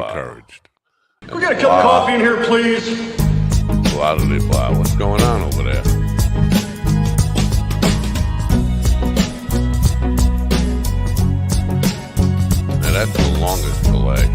encouraged. Can we get a cup of coffee in here, please? Blah, blah, blah. What's going on over there? Now that's the longest delay.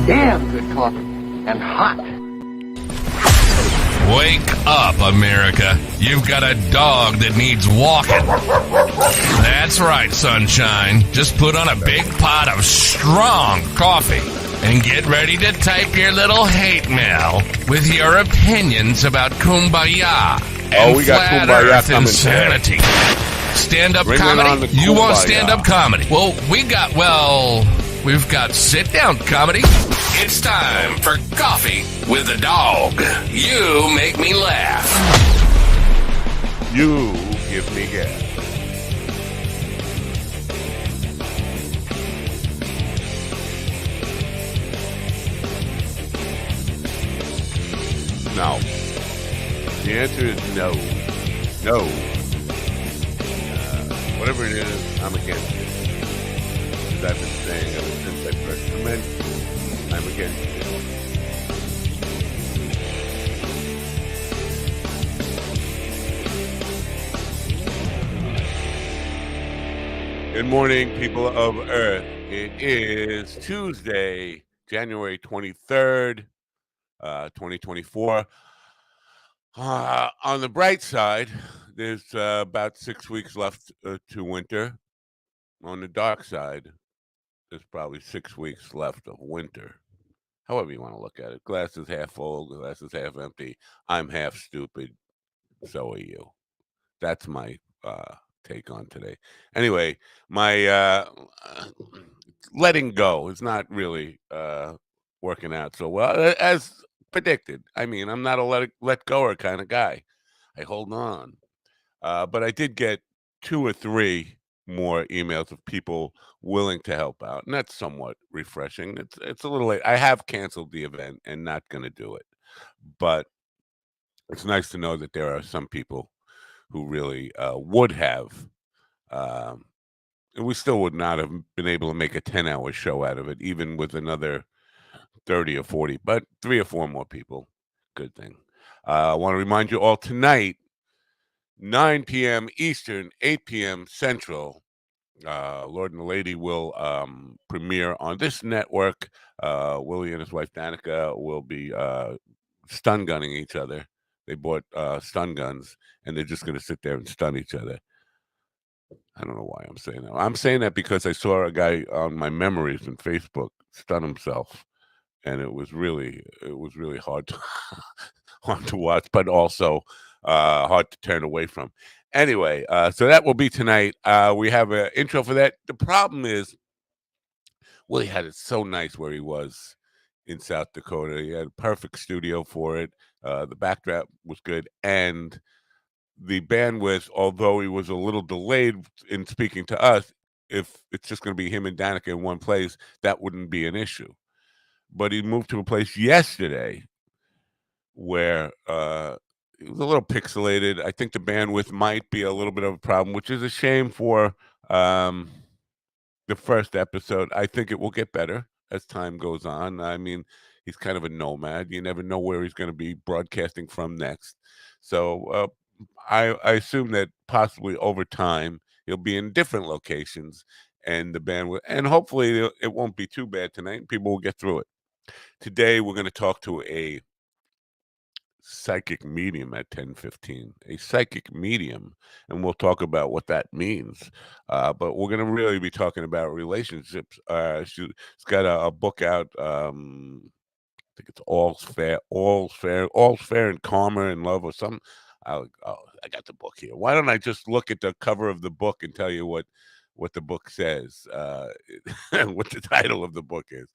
Damn good coffee and hot. Wake up, America. You've got a dog that needs walking. That's right, sunshine. Just put on a big pot of strong coffee and get ready to type your little hate mail with your opinions about Kumbaya and we got flat Kumbaya earth coming insanity. Stand-up Bring it on comedy? the You want Kumbaya. stand-up comedy? Well, we've got sit-down comedy. It's time for Coffee with the Dog. You make me laugh. You give me gas. No. The answer is no. No. Whatever it is, I'm against it. As I've been saying ever since I first come in, I'm against it. Good morning, people of Earth. It is Tuesday, January 23rd, 2024. On the bright side, there's about 6 weeks left to winter. On the dark side, there's probably 6 weeks left of winter. However you want to look at it. Glass is half full, glass is half empty. I'm half stupid. So are you. That's my take on today. Anyway, my letting go is not really working out so well as predicted. I mean, I'm not a let goer kind of guy. I hold on. But I did get 2 or 3 more emails of people willing to help out, and that's somewhat refreshing. It's a little late. I have canceled the event and not going to do it, but it's nice to know that there are some people who really would have, and we still would not have been able to make a 10-hour show out of it, even with another 30 or 40, but 3 or 4 more people. Good thing. I want to remind you all tonight, 9 p.m. Eastern, 8 p.m. Central, Lord and the Lady will premiere on this network. Willie and his wife Danica will be stun gunning each other. They bought stun guns, and they're just going to sit there and stun each other. I don't know why I'm saying that. I'm saying that because I saw a guy on my memories on Facebook stun himself, and it was really hard to hard to watch, but also hard to turn away from. Anyway, so that will be tonight. We have an intro for that. The problem is, Willie had it so nice where he was in South Dakota. He had a perfect studio for it. The backdrop was good, and the bandwidth, although he was a little delayed in speaking to us, if it's just going to be him and Danica in one place, that wouldn't be an issue. But he moved to a place yesterday where it was a little pixelated. I think the bandwidth might be a little bit of a problem, which is a shame for the first episode. I think it will get better as time goes on. I mean, he's kind of a nomad. You never know where he's going to be broadcasting from next. So I assume that possibly over time he'll be in different locations, and the bandwidth, and hopefully it won't be too bad tonight, and people will get through it. Today we're going to talk to a psychic medium at 10:15, a psychic medium, and we'll talk about what that means. But we're going to really be talking about relationships. She's got a book out. I think it's All's Fair and Karma and Love or something. I got the book here. Why don't I just look at the cover of the book and tell you what the book says, what the title of the book is.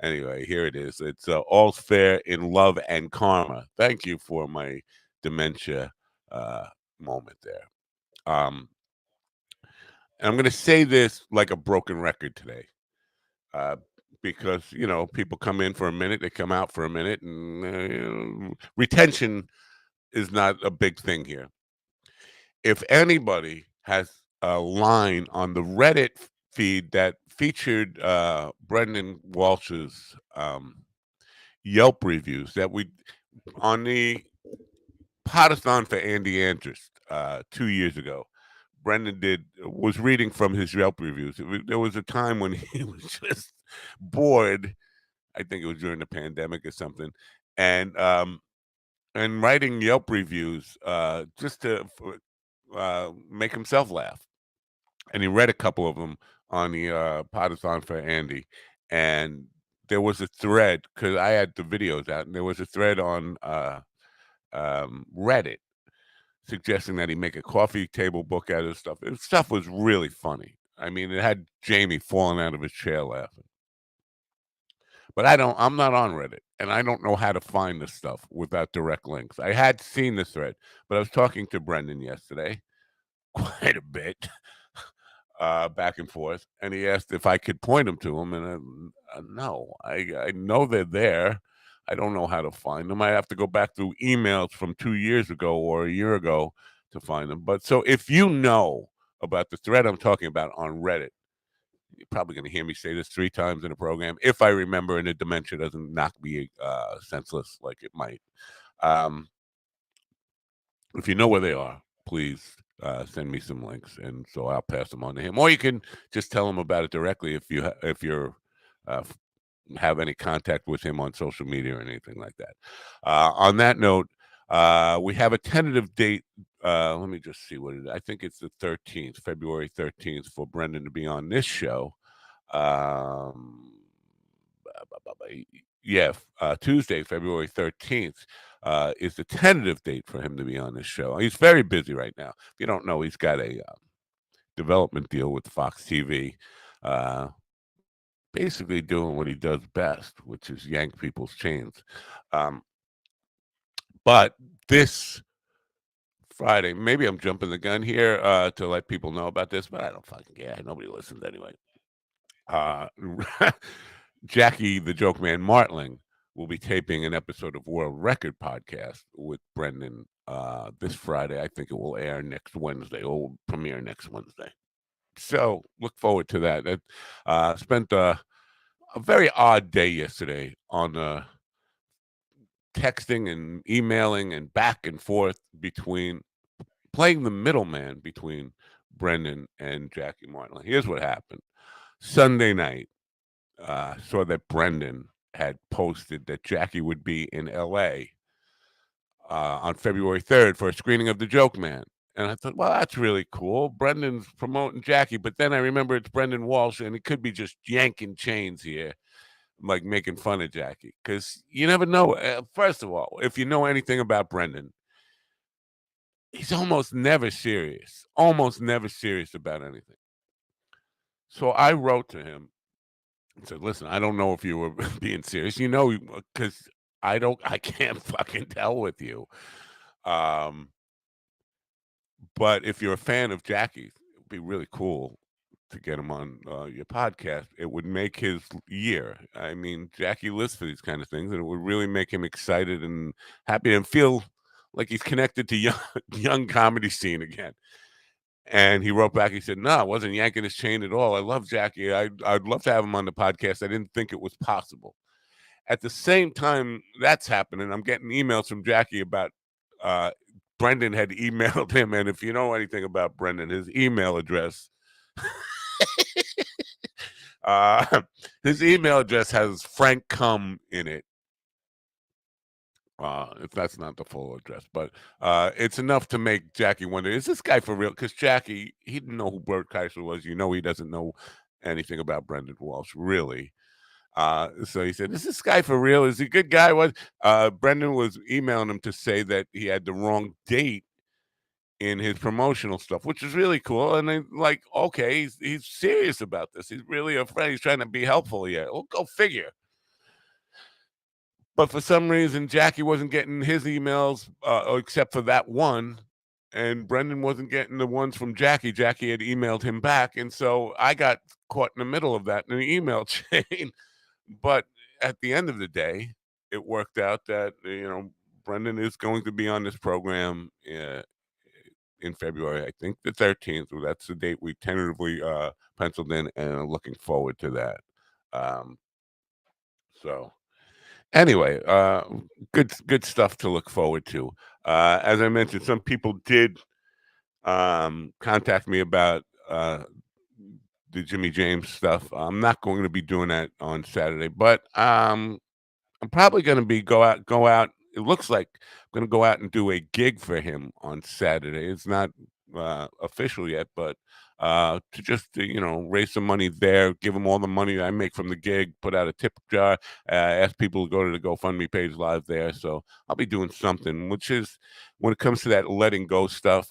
Anyway, here it is. It's All's Fair in Love and Karma. Thank you for my dementia moment there. And I'm going to say this like a broken record today. because people come in for a minute, they come out for a minute, and retention is not a big thing here. If anybody has a line on the Reddit feed that featured Brendan Walsh's Yelp reviews that we on the Potathon for Andy Andrus 2 years ago, Brendan was reading from his Yelp reviews. There was a time when he was just bored. I think it was during the pandemic or something, and writing Yelp reviews just to make himself laugh. And he read a couple of them on the Potathon for Andy, and there was a thread because I had the videos out, and there was a thread on Reddit suggesting that he make a coffee table book out of stuff. Stuff was really funny. I mean, it had Jamie falling out of his chair laughing. But I'm not on Reddit, and I don't know how to find this stuff without direct links. I had seen this thread, but I was talking to Brendan yesterday quite a bit, back and forth, and he asked if I could point him to them, and no, I know they're there. I don't know how to find them. I have to go back through emails from 2 years ago or a year ago to find them. But so if you know about the thread I'm talking about on Reddit, you're probably going to hear me say this 3 times in a program if I remember and the dementia doesn't knock me senseless like it might. If you know where they are, please send me some links, and so I'll pass them on to him. Or you can just tell him about it directly if you're have any contact with him on social media or anything like that. On that note, we have a tentative date. Let me just see what it is. I think it's the 13th, February 13th, for Brendan to be on this show. Tuesday, February 13th is the tentative date for him to be on this show. He's very busy right now. If you don't know, he's got a development deal with Fox TV, basically doing what he does best, which is yank people's chains. But this Friday, maybe I'm jumping the gun here to let people know about this, but I don't fucking care. Nobody listens anyway. Jackie the Joke Man Martling will be taping an episode of World Record Podcast with Brendan this Friday. I think it will air next Wednesday, or will premiere next Wednesday. So look forward to that. I spent a very odd day yesterday on texting and emailing and back and forth between playing the middleman between Brendan and Jackie Martling. Here's what happened. Sunday night, saw that Brendan had posted that Jackie would be in L.A. On February 3rd for a screening of The Joke Man. And I thought, well, that's really cool. Brendan's promoting Jackie. But then I remember it's Brendan Walsh, and it could be just yanking chains here, like making fun of Jackie. Because you never know. First of all, if you know anything about Brendan, he's almost never serious about anything. So I wrote to him and said, listen, I don't know if you were being serious, because I can't fucking tell with you. But if you're a fan of Jackie's, it would be really cool to get him on your podcast. It would make his year. I mean, Jackie lives for these kind of things, and it would really make him excited and happy and feel like he's connected to young comedy scene again. And he wrote back, he said, no, I wasn't yanking his chain at all. I love Jackie. I'd love to have him on the podcast. I didn't think it was possible. At the same time that's happening, I'm getting emails from Jackie about Brendan had emailed him. And if you know anything about Brendan, his email address, his email address has Frank Cum in it. If that's not the full address, but it's enough to make Jackie wonder, is this guy for real? Because Jackie, he didn't know who Bert Kreischer was. He doesn't know anything about Brendan Walsh, really. So he said, is this guy for real? Is he a good guy? Brendan was emailing him to say that he had the wrong date in his promotional stuff, which is really cool. And then, like, okay, he's serious about this. He's really a friend. He's trying to be helpful here. Well, go figure. But for some reason, Jackie wasn't getting his emails, except for that one. And Brendan wasn't getting the ones from Jackie. Jackie had emailed him back. And so I got caught in the middle of that in the email chain. But at the end of the day, it worked out that Brendan is going to be on this program in February. I think the 13th. That's the date we tentatively penciled in, and I'm looking forward to that. Um, so anyway, good stuff to look forward to. As I mentioned, some people did contact me about the Jimmy James stuff. I'm not going to be doing that on Saturday, but I'm probably going to be go out. It looks like I'm going to go out and do a gig for him on Saturday. It's not official yet, but to just raise some money there, give him all the money I make from the gig, put out a tip jar, ask people to go to the GoFundMe page live there. So I'll be doing something, which is when it comes to that letting go stuff,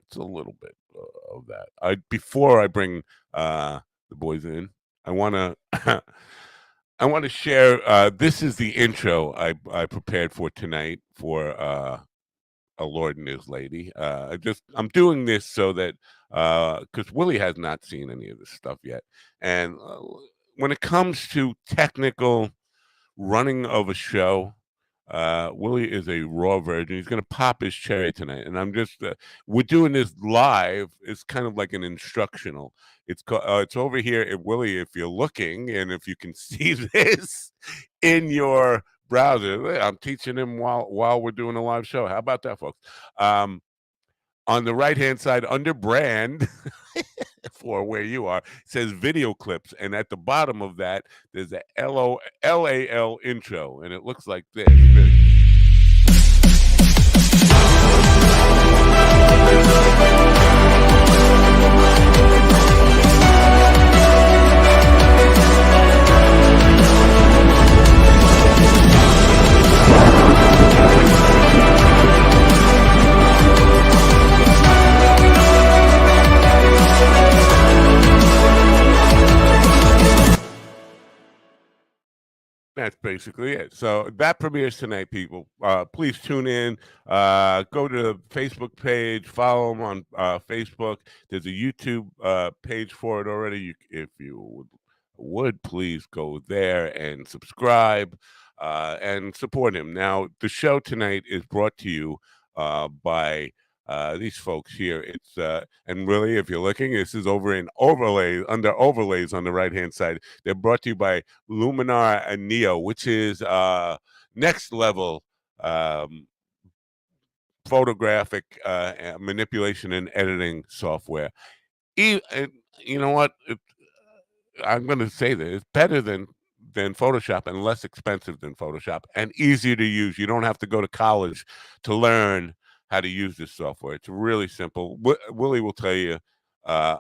it's a little bit of that. Before I bring the boys in, I want to. I want to share. This is the intro I prepared for tonight for a Lord and His Lady. I'm doing this so that because Willie has not seen any of this stuff yet, and when it comes to technical running of a show, Willie is a raw virgin. He's going to pop his cherry tonight, and I'm just we're doing this live. It's kind of like an instructional. It's over here at Willie. If you're looking, and if you can see this in your browser, I'm teaching him while we're doing a live show. How about that, folks? On the right hand side, under brand. For where you are, it says video clips, and at the bottom of that there's a LAL intro, and it looks like this. That's basically it. So that premieres tonight, people. Please tune in. Go to the Facebook page. Follow them on Facebook. There's a YouTube page for it already. If you would please go there and subscribe and support him. Now, the show tonight is brought to you by these folks here. It's and really, if you're looking, this is over in overlays, under overlays on the right hand side. They're brought to you by Luminar and Neo, which is next level photographic manipulation and editing software. And you know what? I'm going to say that it's better than Photoshop and less expensive than Photoshop and easier to use. You don't have to go to college to learn how to use this software. It's really simple. Willie will tell you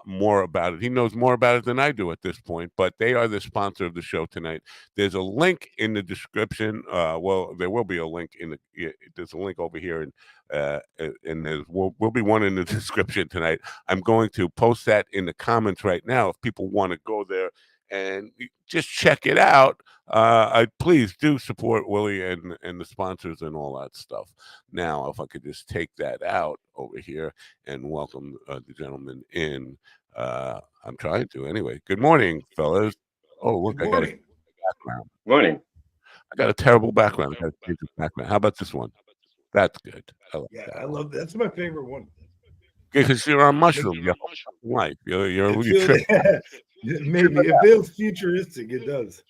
more about it. He knows more about it than I do at this point, but they are the sponsor of the show tonight. There's a link in the description. Well, there will be a link there's a link over here, and will be one in the description tonight. I'm going to post that in the comments right now if people want to go there and just check it out. I please do support Willie and the sponsors and all that stuff. Now, if I could just take that out over here and welcome the gentleman in. I'm trying to anyway. Good morning, fellas. Oh, look, I got a background. Morning. I got a terrible background. I got to change the background. How about this one? That's good. I like Yeah, that I one. love that's my favorite one. Because you're on mushroom your whole life. You're Maybe it feels futuristic. It does.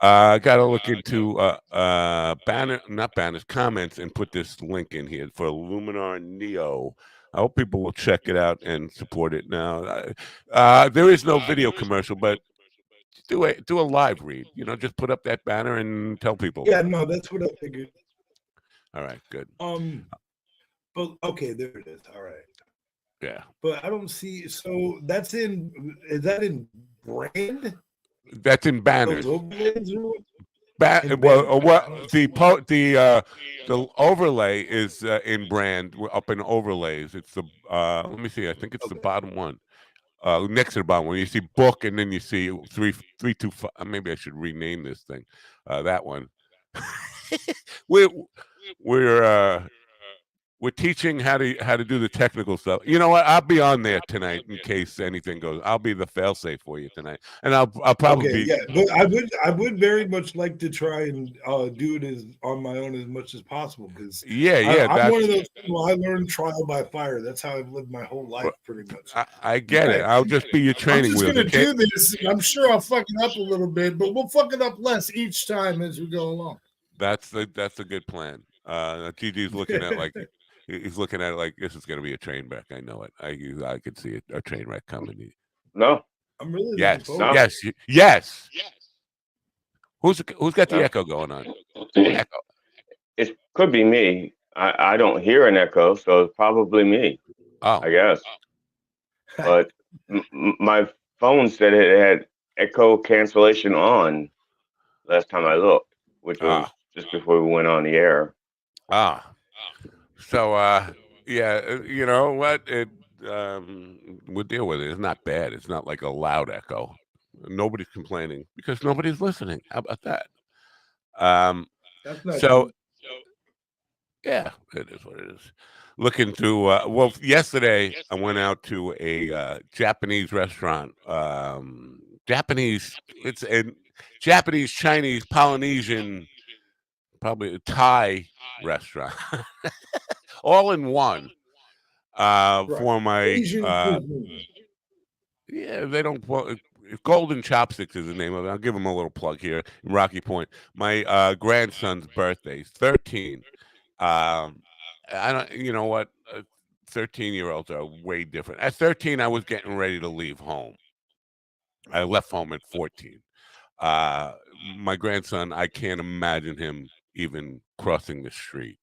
I gotta look into not banners, comments, and put this link in here for Luminar Neo. I hope people will check it out and support it. Now, there is no video commercial, but do a live read. Just put up that banner and tell people. Yeah, no, that's what I figured. All right, good. But okay, there it is. All right. Yeah. But I don't see. So is that in brand? That's in banners. The overlay is in brand up in overlays. It's the let me see. I think it's the bottom one. Next to the bottom one, you see book, and then you see 325. Maybe I should rename this thing. That one. we're we're teaching how to do the technical stuff. You know what? I'll be on there tonight in case anything goes. I'll be the fail-safe for you tonight, and I'll probably Okay, be. yeah, but I would very much like to try and do it as on my own as much as possible because Yeah. I'm one That's of those people. I learned trial by fire. That's how I've lived my whole life, pretty much. I In get it. fact, I'll just be your I'm training just wheels. gonna Okay. do this. And I'm sure I'll fuck it up a little bit, but we'll fuck it up less each time as we go along. That's a good plan. Gigi's looking at like he's looking at it like this is going to be a train wreck. I know it. I could see a train wreck coming. No, I'm really looking Yes, forward. No. yes. Who's got the No. echo going on? it could be me. I don't hear an echo, so it's probably me, I Oh, guess. But my phone said it had echo cancellation on last time I looked, which was just before we went on the air. So yeah, you know what? We'll deal with it. It's not bad. It's not like a loud echo. Nobody's complaining because nobody's listening. How about that? That's not So true. yeah, it is what it is. Looking to well, yesterday I went out to a Japanese restaurant. Japanese, it's a Japanese, Chinese, Polynesian, probably a Thai restaurant, all in one. Right. For my Asian cuisine. yeah, they don't. Golden Chopsticks is the name of it. I'll give them a little plug here in Rocky Point. My grandson's birthday, 13. I don't. You know what? 13-year-olds are way different. At 13, I was getting ready to leave home. I left home at 14. My grandson, I can't imagine him even crossing the street.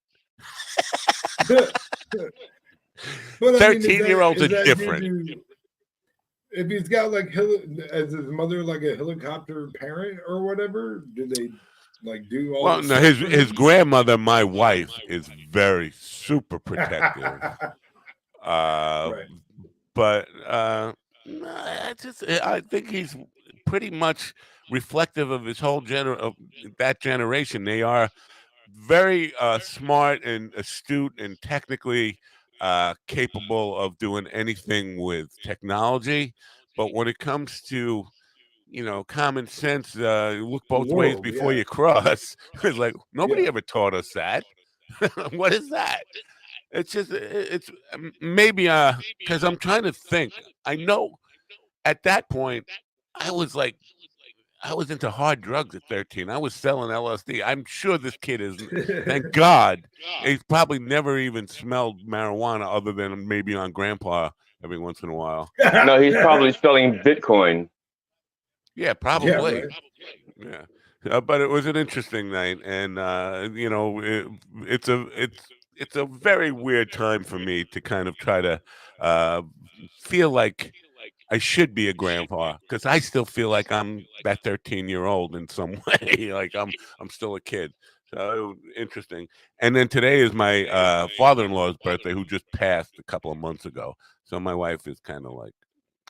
But I mean, 13-year-olds are is that different. if he's got like as his mother like a helicopter parent or whatever, do they like do all? Well, no, his grandmother, my wife, is very super protective. Right. But I think he's pretty much reflective of his whole of that generation. They are very smart and astute and technically capable of doing anything with technology. But when it comes to common sense, look both ways World, before yeah. you cross. It's like nobody Yeah. ever taught us that. What is that? It's just it's maybe because I'm trying to think. I know at that point I was into hard drugs at 13. I was selling LSD. I'm sure this kid is. Thank God, he's probably never even smelled marijuana other than maybe on Grandpa every once in a while. No, he's probably selling Bitcoin. Yeah, probably. Yeah, right. Yeah. But it was an interesting night, and it's a very weird time for me to kind of try to feel like I should be a grandpa because I still feel like I'm that 13-year-old in some way, like I'm still a kid. So interesting. And then today is my father-in-law's birthday, who just passed a couple of months ago. So my wife is kind of like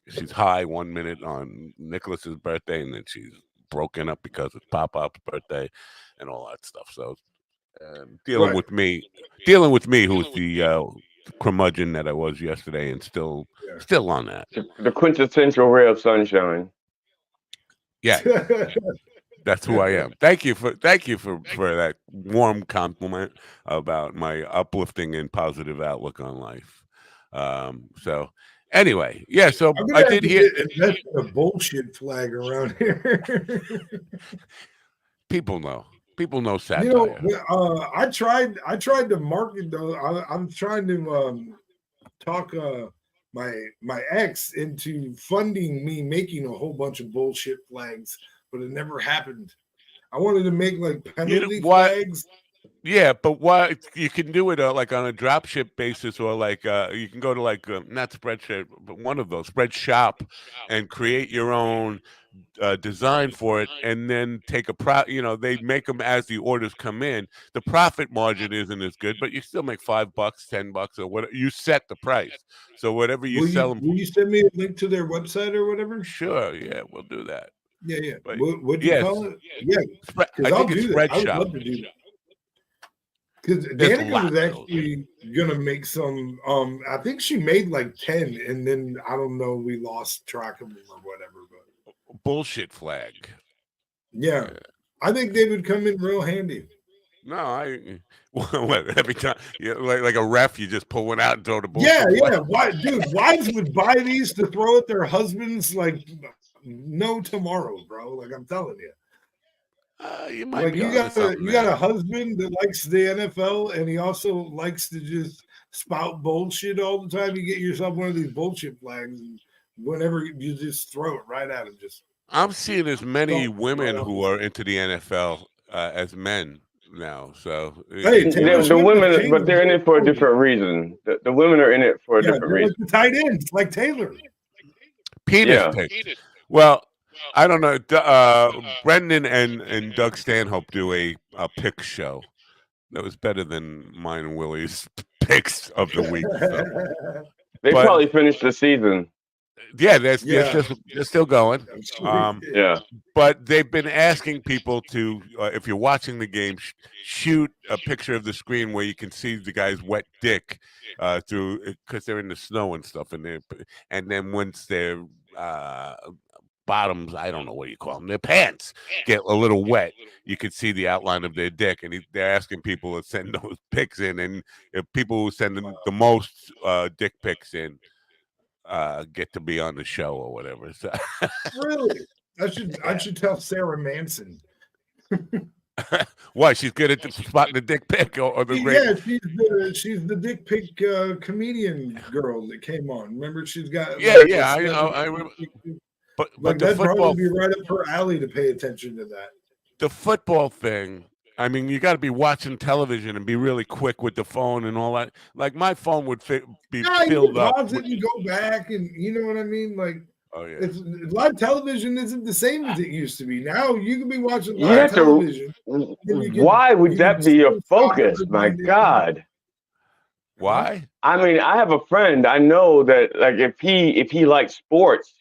she's high 1 minute on Nicholas's birthday, and then she's broken up because it's Pop-Pop's birthday and all that stuff. So dealing with me, who's the curmudgeon that I was yesterday, and still on that. The quintessential ray of sunshine. Yeah, that's who I am. Thank you for that warm compliment about my uplifting and positive outlook on life. So anyway, yeah. So I did hear that's a bullshit flag around here. People know satire. You know, I tried to market though. I'm trying to talk my ex into funding me making a whole bunch of bullshit flags, but it never happened. I wanted to make like penalty flags. Yeah, but what you can do it like on a drop ship basis, or like you can go to like not Spreadshirt, but one of those Spreadshop, and create your own design for it, and then take a they make them as the orders come in. The profit margin isn't as good, but you still make $5, $10, or whatever. You set the price, so whatever you sell them. Will you send me a link to their website or whatever? Sure, yeah, we'll do that. Yeah. But, what do you call it? Yeah, I think it's Spreadshop. I'd love to do that. Because Danica was actually gonna make some. I think she made like 10, and then I don't know. We lost track of them or whatever. But bullshit flag. Yeah, I think they would come in real handy. No, every time, like a ref, you just pull one out and throw the bullshit. Yeah. Why, dude? Wives would buy these to throw at their husbands like no tomorrow, bro. Like I'm telling you. You might like be you got a husband that likes the NFL and he also likes to just spout bullshit all the time. You get yourself one of these bullshit flags, and whenever you just throw it right at him. I'm seeing as many women who are into the NFL as men now. So hey, the women, but they're in it for a different reason. The women are in it for a different reason. Like the tight ends, like Taylor. Penis pics. Well, I don't know. Brendan and Doug Stanhope do a pick show that was better than mine and Willie's picks of the week. So. They probably finished the season. Yeah, they're still going. Yeah, but they've been asking people to, if you're watching the game, shoot a picture of the screen where you can see the guy's wet dick through, because they're in the snow and stuff, and then once their bottoms, I don't know what you call them, their pants get a little wet, you can see the outline of their dick, and they're asking people to send those pics in, and if people who send the most dick pics in get to be on the show or whatever. So. Really? I should tell Sarah Manson. Why? She's good at spotting the dick pic or the great. Yeah, she's the dick pic comedian girl that came on. Remember, she's got I remember. But that'd probably be right up her alley to pay attention to that. The football thing. I mean, you got to be watching television and be really quick with the phone and all that. Like my phone would be filled up. Pause it and go back, and you know what I mean. Like, oh yeah, live television isn't the same as it used to be. Now you can be watching live television. Why would that be your focus? My God. Why? I mean, I have a friend. I know that like if he likes sports,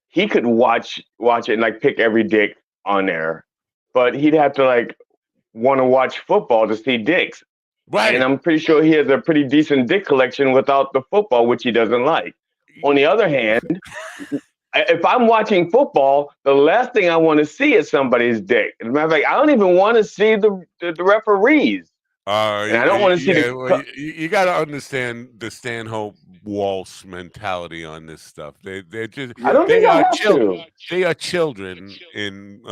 he could watch it and like pick every dick on there, but he'd have to like want to watch football to see dicks. Right. And I'm pretty sure he has a pretty decent dick collection without the football, which he doesn't like. On the other hand, if I'm watching football, the last thing I want to see is somebody's dick. As a matter of fact, I don't even want to see the referees. And I don't want to see you got to understand the Stanhope Walsh mentality on this stuff. They're just they are children. They are children in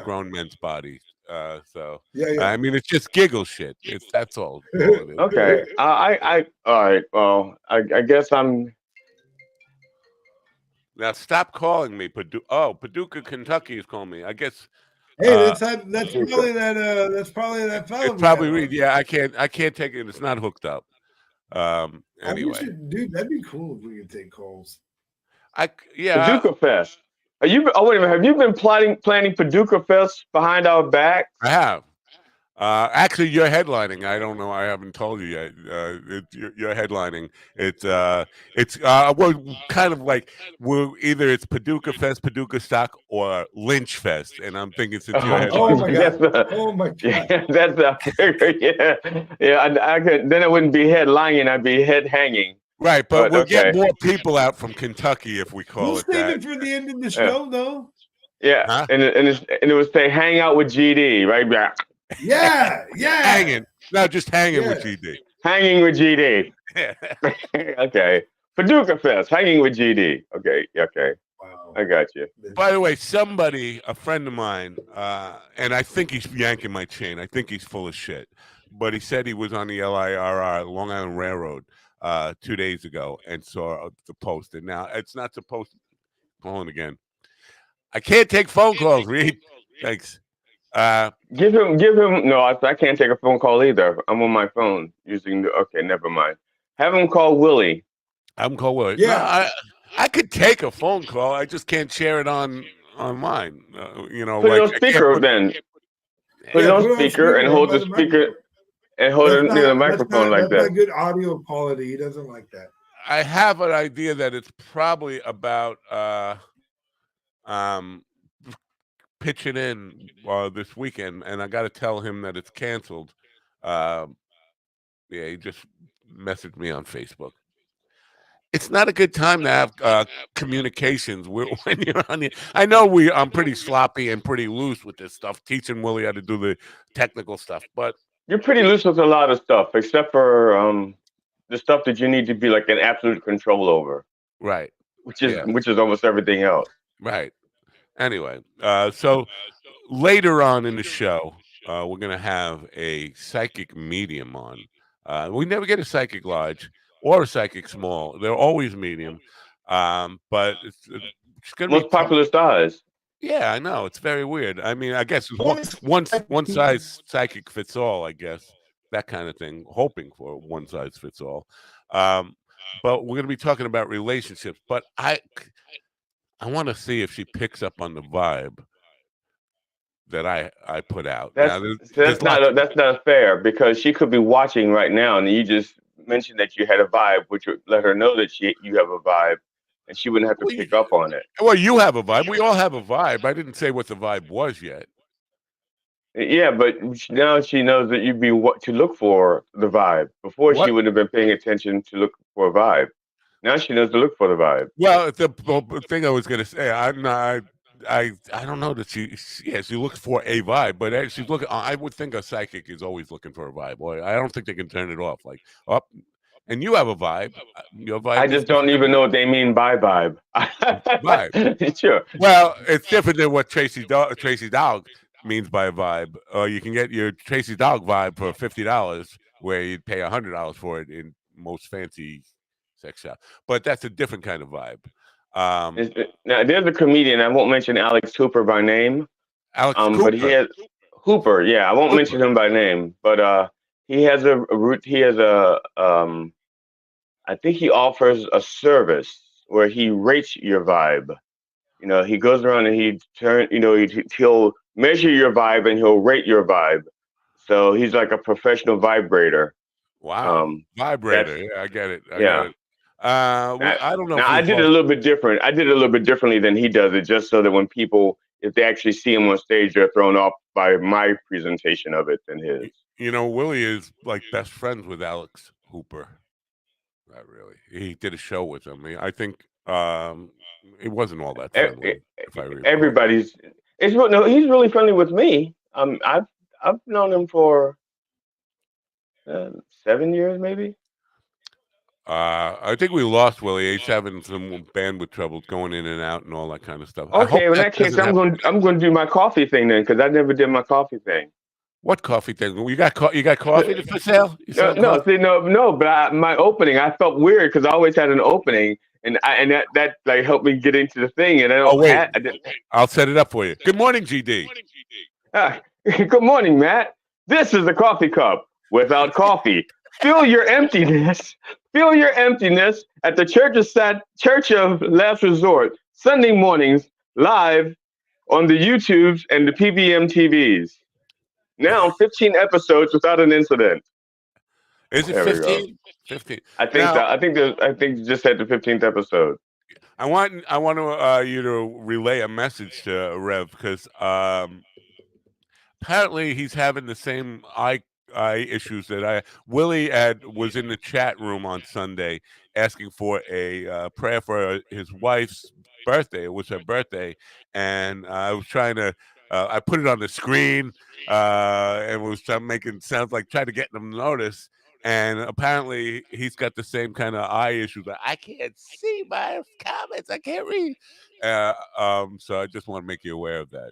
grown men's bodies. I mean, it's just giggle shit. That's all. Okay. I all right. Well, I guess I'm. Now stop calling me. Paducah, Kentucky is calling me. I guess. Hey, that's probably that. That's probably that fellow. It's probably Reed. Yeah, I can't take it. It's not hooked up. Anyway, dude, that'd be cool if we could take calls. Paducah Fest. Wait a minute. Have you been planning Paducah Fest behind our back? I have. Actually, you're headlining. I don't know. I haven't told you yet. You're headlining. It's we're kind of like either it's Paducah Fest, Paducah Stock, or Lynch Fest. And I'm thinking since you're headlining. Oh my god! Yeah, that's a figure. Yeah. I could. Then it wouldn't be headlining. I'd be head hanging. Right, but we'll get more people out from Kentucky if we call it that. We'll save it for the end of the show, though. Yeah, huh? and it would say "Hang out with GD," right? Yeah. Hanging. No, just hanging with GD. Hanging with GD. Okay. Paducah Fest, hanging with GD. Okay. Wow. I got you. By the way, a friend of mine, and I think he's yanking my chain. I think he's full of shit. But he said he was on the LIRR, Long Island Railroad, 2 days ago and saw the post. And now it's not supposed to. Calling again. I can't take phone calls, Reed. Thanks. Give him. No, I can't take a phone call either. I'm on my phone using okay, never mind. Have him call Willie. Have him call Willie. Yeah, no, I could take a phone call. I just can't share it on mine. Put it on speaker then. Put it on speaker and hold the speaker and hold it near the microphone like that. That's not good audio quality. He doesn't like that. I have an idea that it's probably about pitching in this weekend, and I got to tell him that it's canceled Yeah, he just messaged me on Facebook. It's not a good time to have communications when you're on the. I know I'm pretty sloppy and pretty loose with this stuff, teaching Willie how to do the technical stuff, but You're pretty loose with a lot of stuff, except for the stuff that you need to be like in absolute control over, right, yeah, which is almost everything else. right. Anyway, so later on in the show, we're gonna have a psychic medium on. We never get a psychic large or a psychic small. They're always medium, but it's gonna be Most popular size. Yeah, I know. It's very weird. I mean, I guess one size psychic fits all, I guess. That kind of thing. Hoping for one size fits all. Um, but we're gonna be talking about relationships. But I want to see if she picks up on the vibe that I put out. Now there's lots. That's not fair because she could be watching right now, and you just mentioned that you had a vibe, which would let her know that you have a vibe, and she wouldn't have to Well, pick up on it. you have a vibe. We all have a vibe. I didn't say what the vibe was yet. Yeah, but now she knows that you'd be what to look for the vibe. Before What? she wouldn't have been paying attention to look for a vibe. Now she knows to look for the vibe. Well, the thing I was going to say, I'm not. I don't know that she looks for a vibe, but she's looking. I would think a psychic is always looking for a vibe. Boy, I don't think they can turn it off. Like up, and you have a vibe. Your vibe. I just don't even know what they mean by vibe. Vibe. Sure. Well, it's different than what Tracy Dog means by a vibe. You can get your Tracy Dog vibe for $50, where you'd pay $100 for it in most fancy sex shop. But that's a different kind of vibe. Now there's a comedian. I won't mention Alex Hooper by name. Alex Cooper. But he has Hooper. Yeah, I won't mention him by name. But he has a route. He has a. I think he offers a service where he rates your vibe. You know, he goes around and he'll measure your vibe and he'll rate your vibe. So he's like a professional vibrator. Wow, vibrator. Yeah, I get it. I get it. I don't know. Now I did it a little bit different. I did it a little bit differently than he does it, just so that when people, if they actually see him on stage, they're thrown off by my presentation of it than his. You know, Willie is like best friends with Alex Hooper. Not really. He did a show with him. I think it wasn't all that friendly. If I recall. Everybody's. He's really friendly with me. I've known him for 7 years, maybe. I think we lost Willie. He's having some bandwidth troubles going in and out and all that kind of stuff. Okay, in that case, I'm going to do my coffee thing then, because I never did my coffee thing. What coffee thing? You got coffee for sale? No. But my opening, I felt weird because I always had an opening, and that like helped me get into the thing. And I'll set it up for you. Good morning, GD. Good morning, Matt. This is a coffee cup without coffee. Feel your emptiness. Feel your emptiness at the Church of Last Resort, Sunday mornings, live on the YouTubes and the PBM TVs. Now 15 episodes without an incident. Is it 15? 15. I think you just had the 15th episode. I want you to relay a message to Rev because apparently he's having the same eye issues that Willie was in the chat room on Sunday asking for a prayer for his wife's birthday. It was her birthday, and I was trying to. I put it on the screen and was making sounds like trying to get them to notice. And apparently he's got the same kind of eye issues. Like, I can't see my comments. I can't read. So I just want to make you aware of that.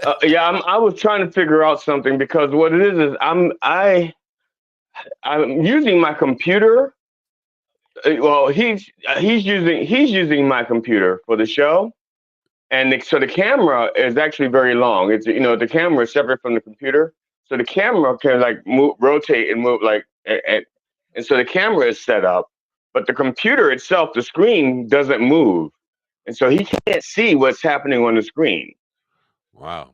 I was trying to figure out something because what it is I'm using my computer. Well, he's using my computer for the show, and so the camera is actually very long. It's the camera is separate from the computer, so the camera can like rotate and move and so the camera is set up, but the computer itself, the screen doesn't move, and so he can't see what's happening on the screen. Wow.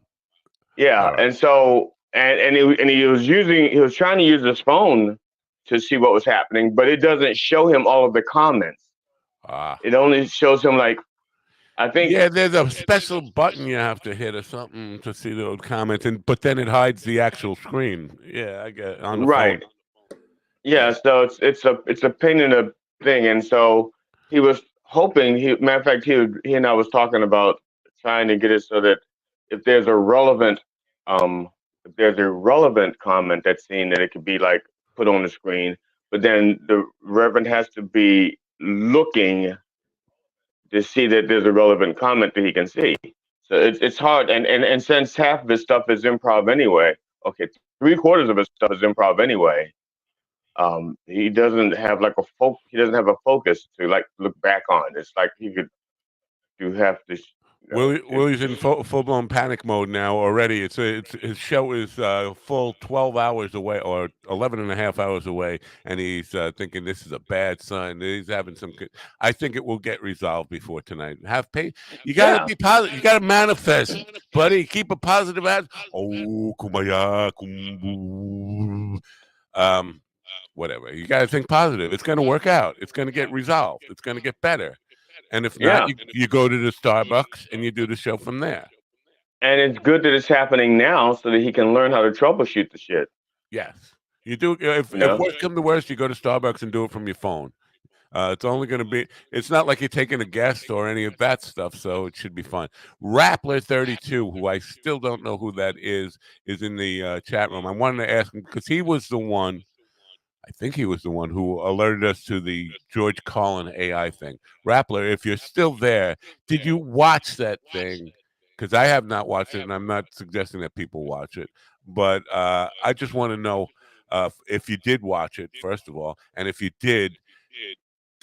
Yeah, and so he was trying to use his phone to see what was happening, but it doesn't show him all of the comments. It only shows him I think. Yeah, there's a special button you have to hit or something to see those comments, but then it hides the actual screen. Yeah, I get it on the phone. Yeah, so it's a pain in the thing, and so he was hoping. Matter of fact, he and I was talking about trying to get it so that if there's a relevant um if there's a relevant comment that's seen, that it could be like put on the screen, but then the Reverend has to be looking to see that there's a relevant comment that he can see. So it's hard, and since half of his stuff is improv anyway, okay, three-quarters of his stuff is improv anyway. He doesn't have like he doesn't have a focus to like look back on. It's like he could do half this, Willie's in full blown panic mode now already. It's his show is full 12 hours away or 11 and a half hours away, and he's thinking this is a bad sign. He's having some. I think it will get resolved before tonight. Have faith. You got to yeah, be positive. You got to manifest, buddy. Keep a positive attitude. Oh, kumbaya, kumbu. Whatever. You got to think positive. It's going to work out. It's going to get resolved. It's going to get better. And if not, yeah. you go to the Starbucks and you do the show from there. And it's good that it's happening now so that he can learn how to troubleshoot the shit. Yes. You do. If worse come to worse, you go to Starbucks and do it from your phone. It's only going to be. It's not like you're taking a guest or any of that stuff, so it should be fun. Rappler32, who I still don't know who that is in the chat room. I wanted to ask him because he was the one. I think he was the one who alerted us to the George Carlin AI thing. Rappler, if you're still there, did you watch that thing? Because I have not watched it, and I'm not suggesting that people watch it. But I just want to know if you did watch it, first of all, and if you did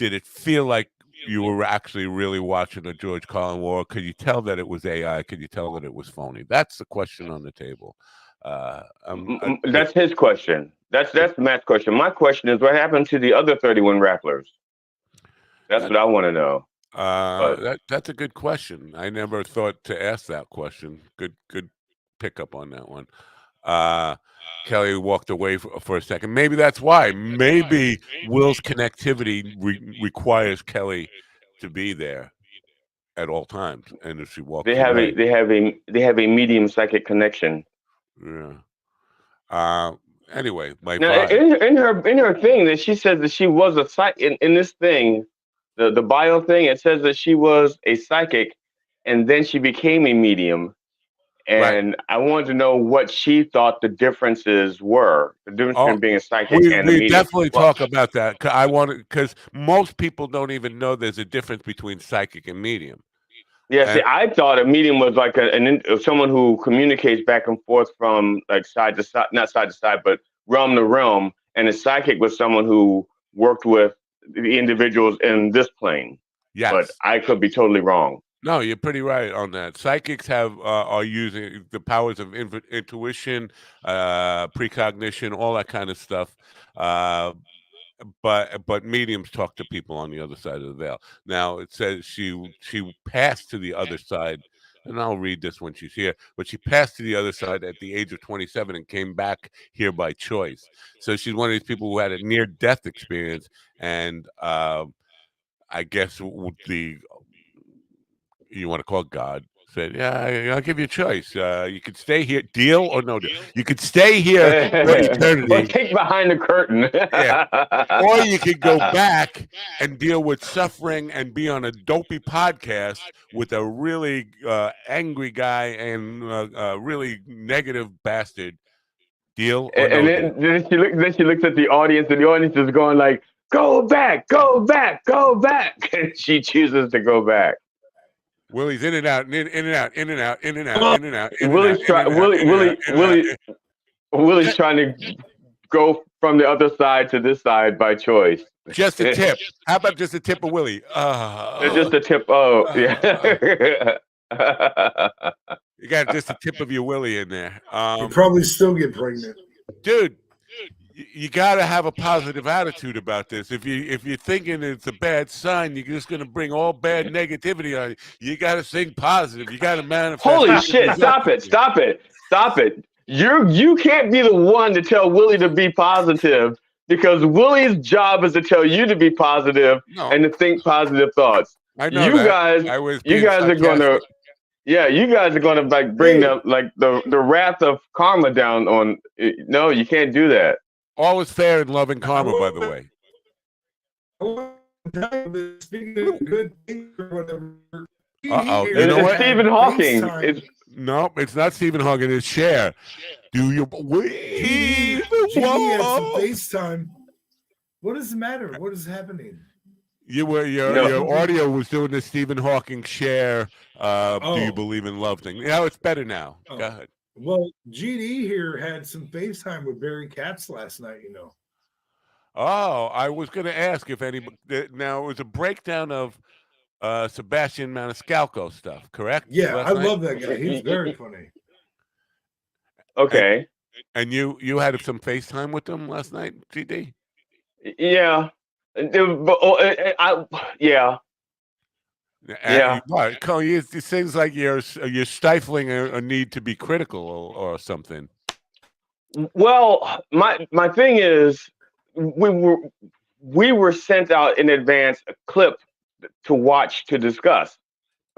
it feel like you were actually really watching a George Carlin war? Could you tell that it was AI? Could you tell that it was phony? That's the question on the table. That's his question. That's Matt's question. My question is, what happened to the other 31 Rapplers? That's what I want to know. That's a good question. I never thought to ask that question. Good pickup on that one. Kelly walked away for a second. Maybe that's why. Maybe Will's connectivity requires Kelly to be there at all times, and if she walks away, they have a medium psychic connection. Yeah. Anyway, my now, in her thing that she says that she was a psychic in this thing, the bio thing. It says that she was a psychic, and then she became a medium. And right. I wanted to know what she thought the differences were. The difference between being a psychic and a medium. We definitely talk about that. Because most people don't even know there's a difference between psychic and medium. Yeah, see, I thought a medium was like someone who communicates back and forth from like side to side, not side to side, but realm to realm. And a psychic was someone who worked with the individuals in this plane. Yes. But I could be totally wrong. No, you're pretty right on that. Psychics are using the powers of intuition, precognition, all that kind of stuff. But mediums talk to people on the other side of the veil. Now it says she passed to the other side, and I'll read this when she's here. But she passed to the other side at the age of 27 and came back here by choice. So she's one of these people who had a near-death experience, and I guess you want to call God, said, yeah, I'll give you a choice. You could stay here, deal or no deal. You could stay here for eternity. Or take behind the curtain. Yeah. Or you could go back and deal with suffering and be on a dopey podcast with a really angry guy and a really negative bastard. Deal or no deal? Then she looks at the audience, and the audience is going like, go back, go back, go back. And she chooses to go back. Willie's in and out, in and out, in and out, in and out, in and out. Willie's trying to go from the other side to this side by choice. Just a tip. How about just a tip of Willie? Just a tip. Oh, yeah. You got just a tip of your Willie in there. You'll probably still get pregnant, dude. You got to have a positive attitude about this. If you're thinking it's a bad sign, you're just going to bring all bad negativity on you. You got to think positive. You got to manifest. Holy shit! Stop it! You can't be the one to tell Willie to be positive, because Willie's job is to tell you to be positive and to think positive thoughts. I know you guys are going to. Yeah, you guys are going to like bring the wrath of karma down on. No, you can't do that. All is fair in love and karma, by the way. Speaking of good things or whatever. Uh-oh. You know It's what? Stephen Hawking. No, it's not Stephen Hawking. It's Cher. Do you believe? GD had some FaceTime. What is the matter? What is happening? Your audio was doing the Stephen Hawking Cher. Do you believe in love thing? Yeah, it's better now. Go ahead. Well, GD here had some FaceTime with Barry Katz last night. You know. Oh, I was going to ask if anybody. Now it was a breakdown of Sebastian Maniscalco stuff, correct? Yeah, I love that guy. He's very funny. Okay. And you had some FaceTime with him last night, GD? Yeah. Yeah. Yeah. It seems like you're stifling a need to be critical or something. Well, my thing is, we were sent out in advance a clip to watch, to discuss.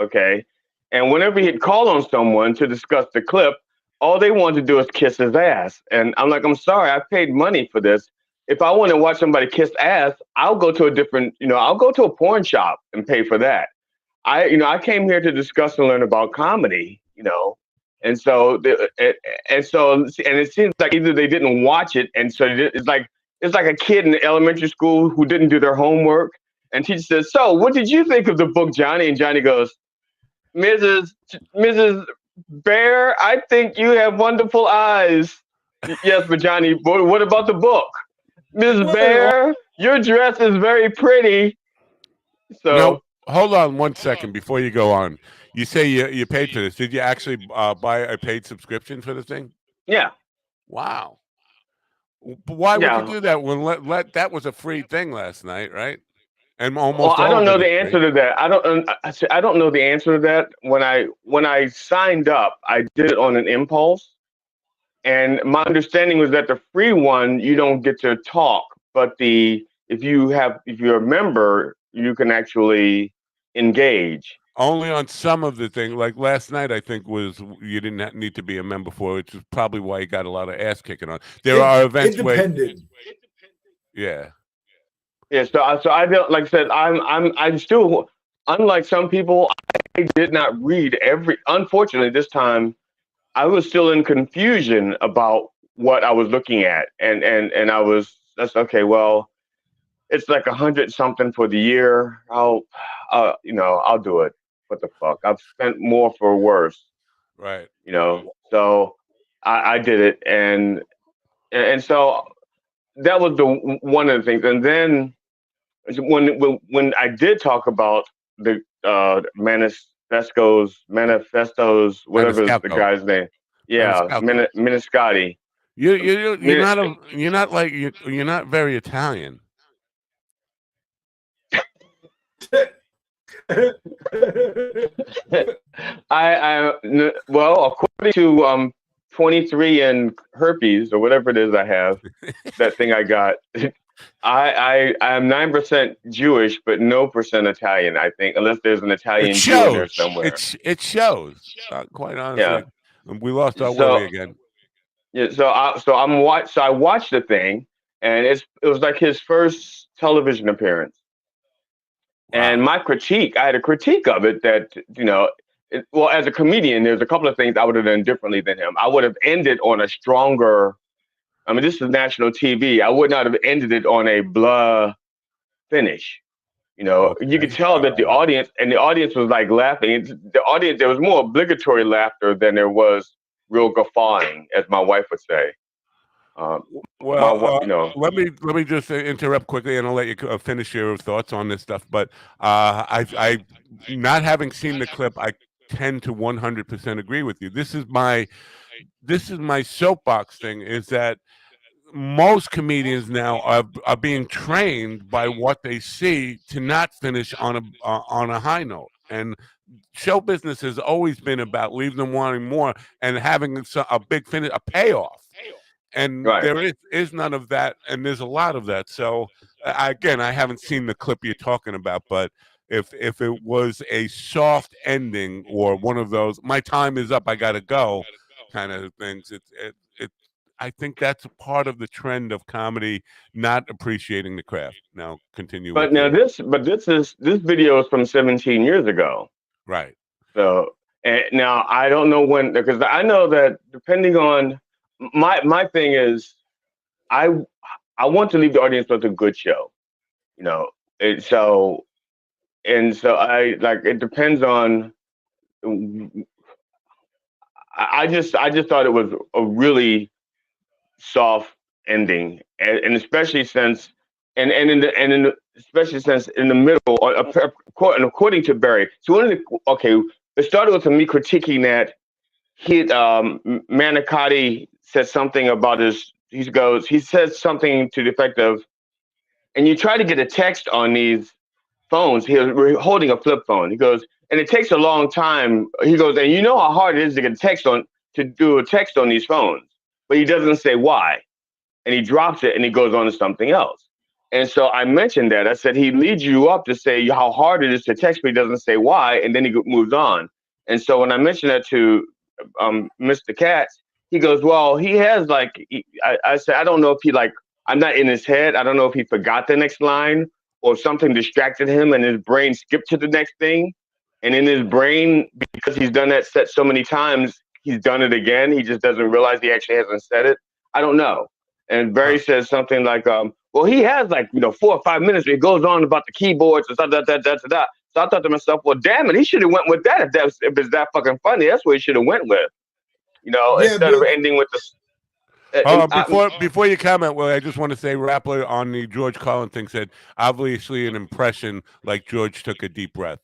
Okay. And whenever he'd call on someone to discuss the clip, all they want to do is kiss his ass. And I'm like, I'm sorry, I paid money for this. If I want to watch somebody kiss ass, I'll go to I'll go to a porn shop and pay for that. I came here to discuss and learn about comedy, and so it seems like either they didn't watch it, and so it's like a kid in elementary school who didn't do their homework, and teacher says, "So, what did you think of the book, Johnny?" And Johnny goes, "Mrs. Bear, I think you have wonderful eyes." Yes, but Johnny, what about the book? Ms. Bear, your dress is very pretty. So. No. Hold on 1 second before you go on. You say you paid for this. Did you actually buy a paid subscription for the thing? Yeah. Wow. Why would you do that when that was a free thing last night, right? And almost. Well, I don't know the answer to that. I don't know the answer to that. When I signed up, I did it on an impulse, and my understanding was that the free one you don't get to talk, but if you're a member, you can actually engage. Only on some of the thing. Like last night, I think you didn't need to be a member for, which is probably why you got a lot of ass kicking on. There are events where. Yeah. Yeah. So I don't, like I said, I'm still, unlike some people, I did not read unfortunately this time I was still in confusion about what I was looking at. And that's okay. Well, it's like 100 something for the year. I'll do it. What the fuck? I've spent more for worse. Right. So I did it. And so that was one of the things. And then when I did talk about the manifestos, whatever the guy's name. Yeah. Maniscalco. You're not very Italian. Well, according to 23 and herpes or whatever it is I have, that thing I got, I am 9% Jewish, but no percent Italian. I think, unless there's an Italian Jew in there somewhere. It shows. Quite honestly, yeah. We lost our Willie again. Yeah. So I watched the thing, and it was like his first television appearance. Wow. And I had a critique of it that, as a comedian, there's a couple of things I would have done differently than him. I would have ended on a stronger, this is national TV. I would not have ended it on a blah finish. Okay. You could tell that the audience was like laughing. There was more obligatory laughter than there was real guffawing, as my wife would say. Let me just interrupt quickly, and I'll let you finish your thoughts on this stuff. But I not having seen the clip, I tend to 100% agree with you. This is my soapbox thing, is that most comedians now are being trained by what they see to not finish on a high note. And show business has always been about leaving them wanting more and having a big finish, a payoff. And there is none of that, and there's a lot of that. So again, I haven't seen the clip you're talking about, but if it was a soft ending or one of those "my time is up, I gotta go" kind of things, I think that's a part of the trend of comedy not appreciating the craft. Now continue But with now your this video is from 17 years ago. right. So and now I don't know when, because I know that depending on my thing is I I want to leave the audience with a good show, you know. So I like it depends on. I just thought it was a really soft ending, and especially since especially since in the middle, according to Barry. So okay, it started with me critiquing that Manicotti said something about he says something to the effect of, and you try to get a text on these phones. We're holding a flip phone. He goes, and it takes a long time. He goes, and you know how hard it is to get to do a text on these phones, but he doesn't say why, and he drops it and he goes on to something else. And so I mentioned that. I said he leads you up to say how hard it is to text, but he doesn't say why, and then he moves on. And so when I mentioned that to Mr. Katz, he goes, well, he has I said, I don't know if I'm not in his head. I don't know if he forgot the next line or something distracted him and his brain skipped to the next thing. And in his brain, because he's done that set so many times, he's done it again. He just doesn't realize he actually hasn't said it. I don't know. And Barry says something like, well, he has 4 or 5 minutes where he goes on about the keyboards and stuff, da. So I thought to myself, well, damn it, he should have went with that if it's that fucking funny. That's what he should have went with, instead of ending with the. Before you comment, well, I just want to say Rappler on the George Carlin thing said, obviously an impression like George took a deep breath.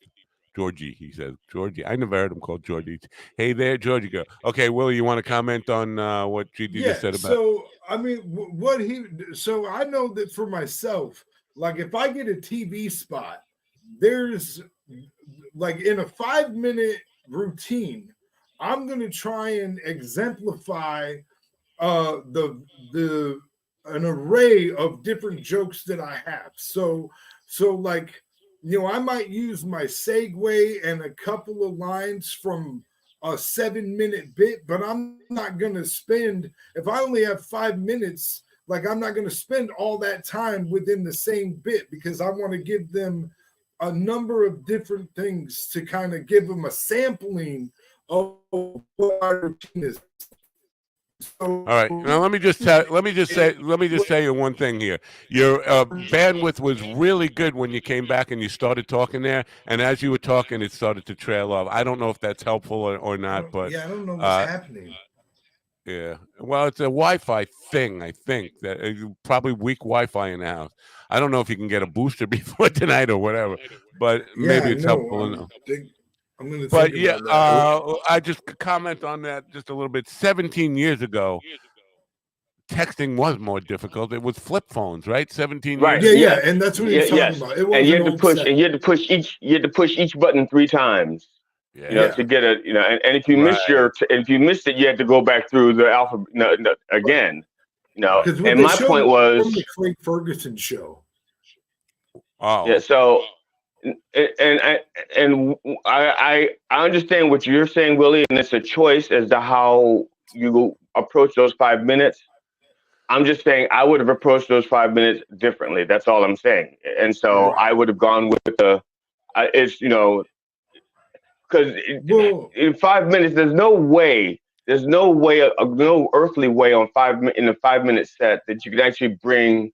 Georgie, he says. Georgie. I never heard him called Georgie. Hey there, Georgie girl. Okay, Willie, you want to comment on what GD just said about? So I mean, so I know that for myself, like if I get a TV spot, there's like in a 5-minute routine, I'm gonna try and exemplify an array of different jokes that I have. So like, I might use my segue and a couple of lines from a 7-minute bit, but I'm not going to spend, if I only have 5 minutes, like I'm not going to spend all that time within the same bit because I want to give them a number of different things to kind of give them a sampling of what our routine is. All right. Now let me just tell you one thing here. Your bandwidth was really good when you came back and you started talking there, and as you were talking, it started to trail off. I don't know if that's helpful or not, but I don't know what's happening. Yeah. Well, it's a Wi-Fi thing. I think that probably weak Wi-Fi in the house. I don't know if you can get a booster before tonight or whatever, but maybe it's helpful enough. I'm going to But think about that. I just comment on that just a little bit. 17 years ago, texting was more difficult. It was flip phones, right? 17 years ago. Yeah, and that's what he's talking about. It was and you had to push each button 3 times. To get it, and if you missed it, you had to go back through the alphabet again. And my point was the Craig Ferguson show. Oh, yeah. So, and I understand what you're saying, Willie, and it's a choice as to how you approach those 5 minutes. I'm just saying I would have approached those 5 minutes differently. That's all I'm saying. And so I would have gone with because in 5 minutes, there's no earthly way in a 5-minute set that you can actually bring.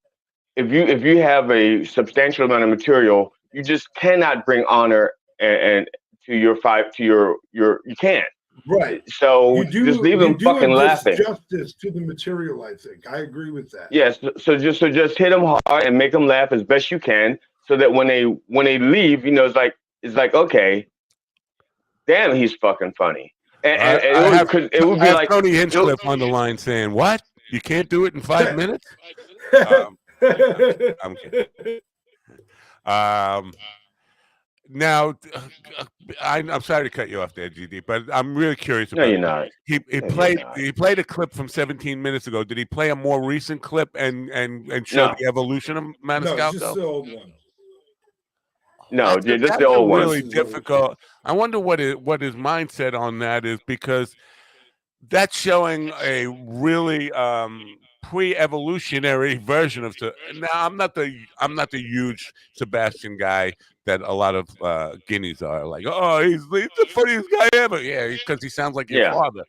If you have a substantial amount of material, you just cannot bring honor and to your you can't. Right. So just leave them fucking laughing. Justice to the material, I think. I agree with that. Yes. So just hit them hard and make them laugh as best you can, so that when they leave, it's like okay, damn, he's fucking funny. And it would be like Tony Hinchcliffe on the line saying, "What? You can't do it in 5 minutes?" I'm kidding. Now, I'm sorry to cut you off there, GD, but I'm really curious about. No, you're not. He played a clip from 17 minutes ago. Did he play a more recent clip and show the evolution of Maniscalco? No, just the old one. No, just the old one. Really difficult. I wonder what his mindset on that is, because that's showing a really pre-evolutionary version of. Now, I'm not the huge Sebastian guy that a lot of guineas are. Like, oh, he's the funniest guy ever. Yeah, because he sounds like your Yeah. father.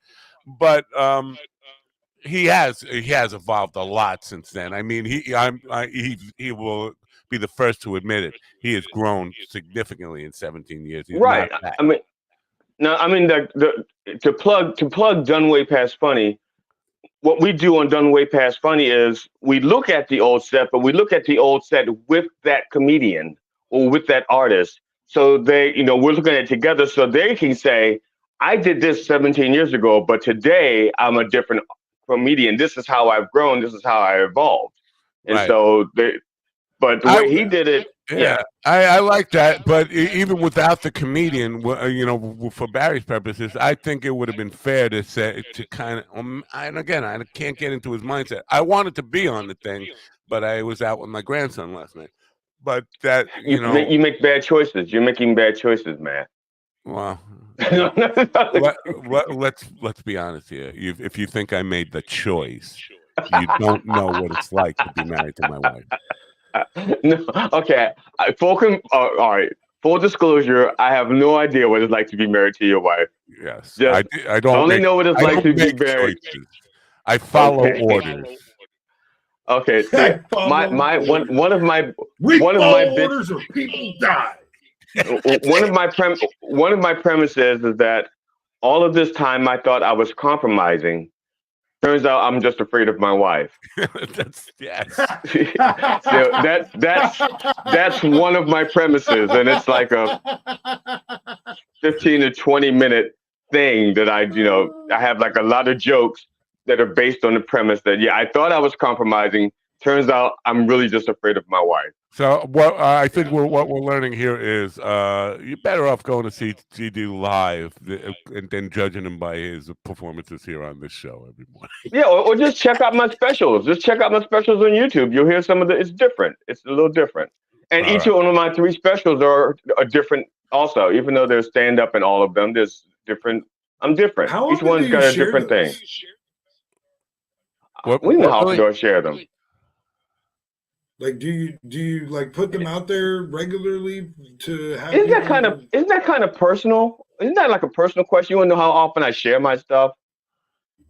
But he has evolved a lot since then. I mean, he will be the first to admit it. He has grown significantly in 17 years. He's not Right. that. I mean, no, I mean to plug Done Way Past Funny. What we do on Done Way Past Funny is we look at the old set, but we look at the old set with that comedian or with that artist. So they, we're looking at it together so they can say, I did this 17 years ago, but today I'm a different comedian. This is how I've grown. This is how I evolved. And Right. so but the way he did it, yeah, I like that. But even without the comedian, for Barry's purposes, I think it would have been fair to say to kind of. And again, I can't get into his mindset. I wanted to be on the thing, but I was out with my grandson last night. But that you make bad choices. You're making bad choices, man. Well, let's be honest here. If you think I made the choice, you don't know what it's like to be married to my wife. No, okay. All right. Full disclosure, I have no idea what it's like to be married to your wife. Yes, I don't. Only know what it's like to be married. Choices. I follow orders. Okay, so one of my orders or people die. One of my premises is that all of this time I thought I was compromising. Turns out I'm just afraid of my wife. Yes. So that's one of my premises, and it's like a 15 to 20-minute thing that I have like a lot of jokes that are based on the premise that I thought I was compromising. Turns out I'm really just afraid of my wife. So what I think what we're learning here is you're better off going to see GD live and then judging him by his performances here on this show every morning. Yeah, or just check out my specials. Just check out my specials on YouTube. You'll hear some of it's different. It's a little different. And each one of my 3 specials are different also. Even though there's stand-up in all of them, there's different. I'm different. Each one's got a different thing. We know how to share them. Like, do you like put them out there regularly to have? Isn't that kind of personal? Isn't that like a personal question? You want to know how often I share my stuff?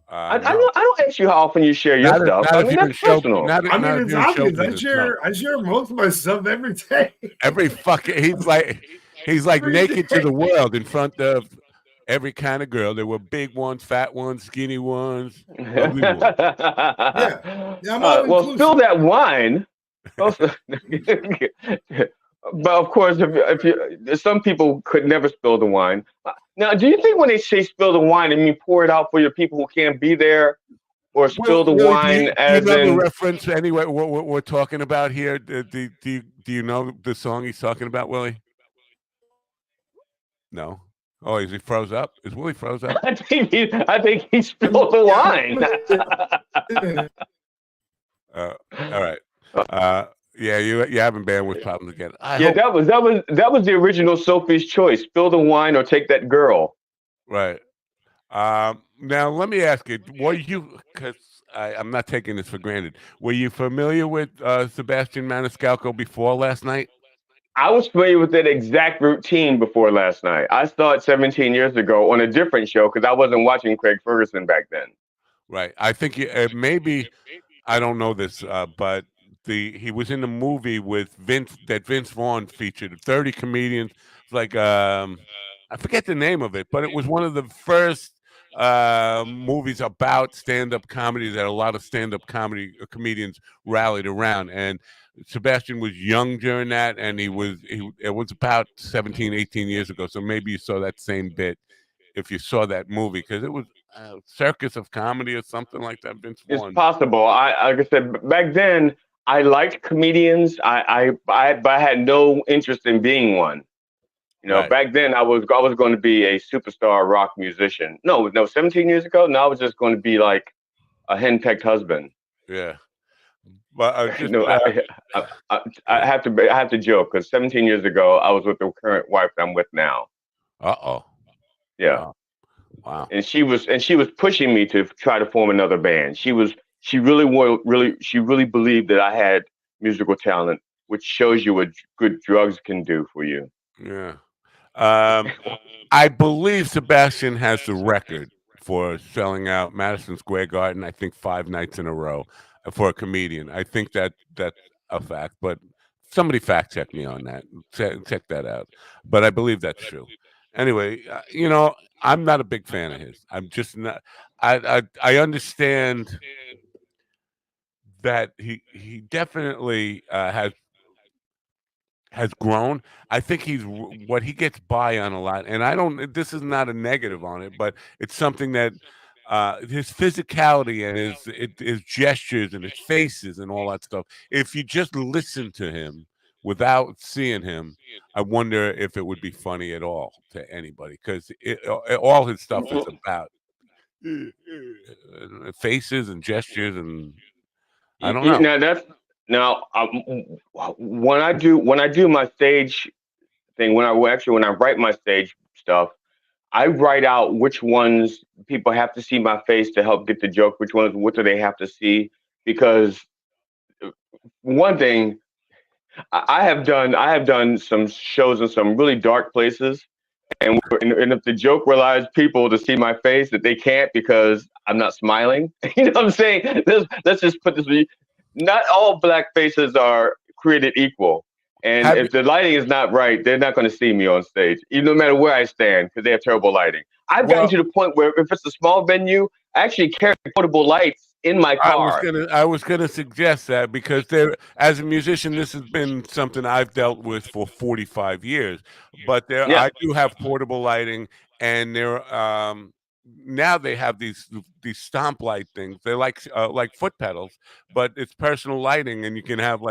I don't ask you how often you share your stuff. I mean, that's personal. It's obvious. I share most of my stuff every day. Every fucking he's like naked to the world in front of every kind of girl. There were big ones, fat ones, skinny ones, ugly ones. Well, spill that wine. But of course, if some people could never spill the wine. Now, do you think when they say spill the wine, they mean pour it out for your people who can't be there, or spill the wine as in in reference anyway? What we're talking about here? Do you know the song he's talking about, Willie? No. Oh, is he froze up? Is Willie froze up? I think he spilled the wine. All right. Yeah, you having bandwidth problems again. That was the original Sophie's Choice. Spill the wine or take that girl. Right. Now let me ask you, because I'm not taking this for granted. Were you familiar with Sebastian Maniscalco before last night? I was familiar with that exact routine before last night. I saw it 17 years ago on a different show because I wasn't watching Craig Ferguson back then. Right. I think maybe I don't know this, but he was in the movie with Vince Vaughn featured 30 comedians. Like I forget the name of it, but it was one of the first movies about stand-up comedy that a lot of stand-up comedians rallied around. And Sebastian was young during that, and it was about 17, 18 years ago. So maybe you saw that same bit if you saw that movie, because it was Circus of Comedy or something like that. Vince Vaughn. It's possible. Like I said, back then I liked comedians. But I had no interest in being one. Right. Back then I was going to be a superstar rock musician. No, 17 years ago. No, I was just going to be like a henpecked husband. Yeah. But I have to joke because 17 years ago I was with the current wife I'm with now. Uh-oh. Yeah. Wow. and she was pushing me to try to form another band. She really believed that I had musical talent, which shows you what good drugs can do for you. Yeah. Um, I believe Sebastian has the record for selling out Madison Square Garden, I think 5 nights in a row for a comedian. I think that's a fact, but somebody fact check me on that. Check that out. But I believe that's true. Anyway, I'm not a big fan of his. I'm just not. I understand that he definitely has grown. I think what he gets by on a lot, and I don't. This is not a negative on it, but it's something that his physicality and his gestures and his faces and all that stuff. If you just listen to him without seeing him, I wonder if it would be funny at all to anybody because all his stuff is about faces and gestures, and I don't know. Now that's now when I do my stage thing, when I write my stage stuff, I write out which ones people have to see my face to help get the joke. Which ones, what do they have to see? Because one thing I have done some shows in some really dark places, and if the joke relies people to see my face, that they can't because I'm not smiling. You know what I'm saying? Let's just put this. Not all black faces are created equal. And Have if the lighting is not right, they're not going to see me on stage, even no matter where I stand, because they have terrible lighting. I've gotten well, to the point where if it's a small venue, I actually carry portable lights in my car. I was gonna suggest that because as a musician, this has been something I've dealt with for 45 years. But Yeah, I do have portable lighting, and now they have these stomp light things. They're like foot pedals, but it's personal lighting, and you can have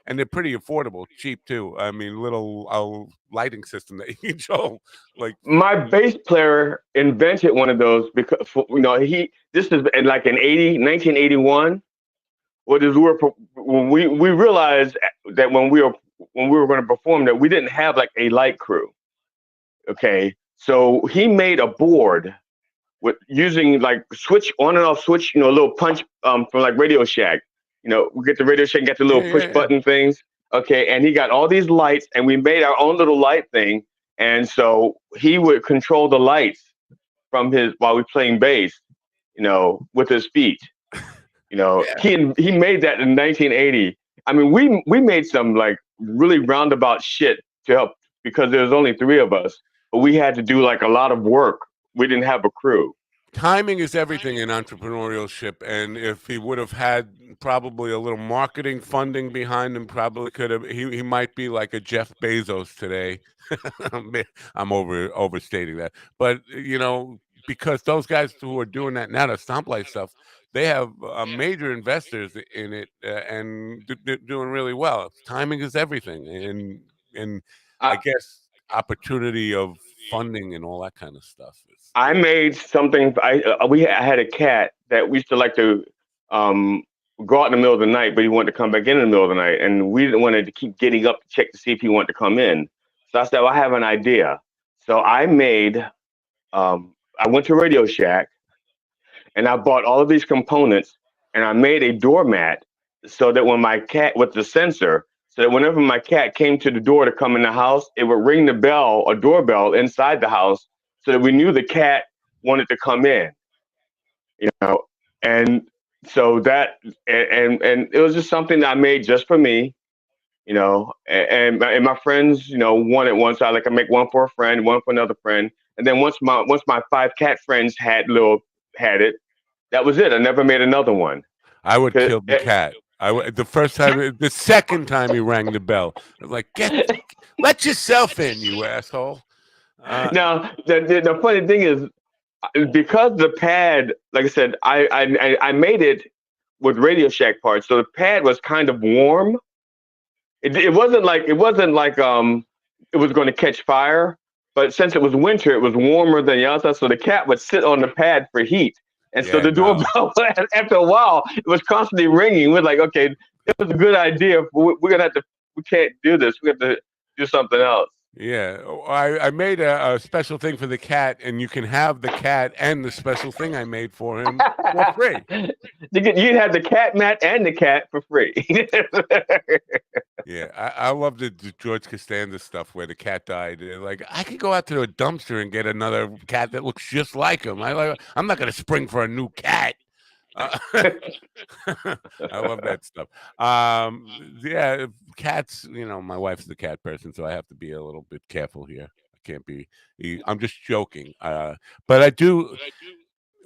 and they're pretty affordable, cheap too. I mean, little lighting system that you can control, like. my bass player invented one of those because this is in like in 1981. What is when we realized that when we were going to perform that we didn't have like a light crew. Okay, so he made a board with using like switch on and off switch, a little punch from like Radio Shack. We get the Radio Shack, get the little Yeah, push yeah, yeah. button things. Okay, and he got all these lights, and we made our own little light thing. And so he would control the lights from his while we playing bass, with his feet. Yeah. He made that in 1980. I mean, we made some like really roundabout shit to help because there was only three of us, but we had to do like a lot of work. We didn't have a crew. Timing is everything in entrepreneurship, and if he would have had probably a little marketing funding behind him, probably could have. He might be like a Jeff Bezos today. I'm overstating that, but because those guys who are doing that now, the stoplight stuff, they have major investors in it, and doing really well. Timing is everything, and I I, guess opportunity of funding and all that kind of stuff I is. made something. I had a cat that we used to like to um, go out in the middle of the night, but he wanted to come back in the middle of the night, and we didn't want to keep getting up to check to see if he wanted to come in. So I said, well, I have an idea. So I made. I went to Radio Shack and I bought all of these components, and I made a doormat so that when my cat with the sensor, so that whenever my cat came to the door to come in the house, it would ring the bell, a doorbell inside the house, so that we knew the cat wanted to come in. You know, and so that and it was just something that I made just for me. And my friends, wanted one, so I make one for a friend, one for another friend, and then once my five cat friends had it, that was it. I never made another one. I would 'Cause, kill the cat. The first time, the second time he rang the bell, I was like, let yourself in, you asshole. Now, the funny thing is, because the pad, like I said, I made it with Radio Shack parts, so the pad was kind of warm. It wasn't like it was going to catch fire, but since it was winter, it was warmer than the outside, so the cat would sit on the pad for heat. And so Yeah, the no. doorbell, after a while, it was constantly ringing. We're like, okay, it was a good idea. We're gonna have to. We can't do this. We have to do something else. Yeah, I made a special thing for the cat, and you can have the cat and the special thing I made for him for free. You'd have the cat mat and the cat for free. Yeah, I love the George Costanza stuff where the cat died. Like, I could go out to a dumpster and get another cat that looks just like him. I'm not going to spring for a new cat. I love that stuff. Yeah, cats. My wife's the cat person, so I have to be a little bit careful here. I can't be. I'm just joking. But I do.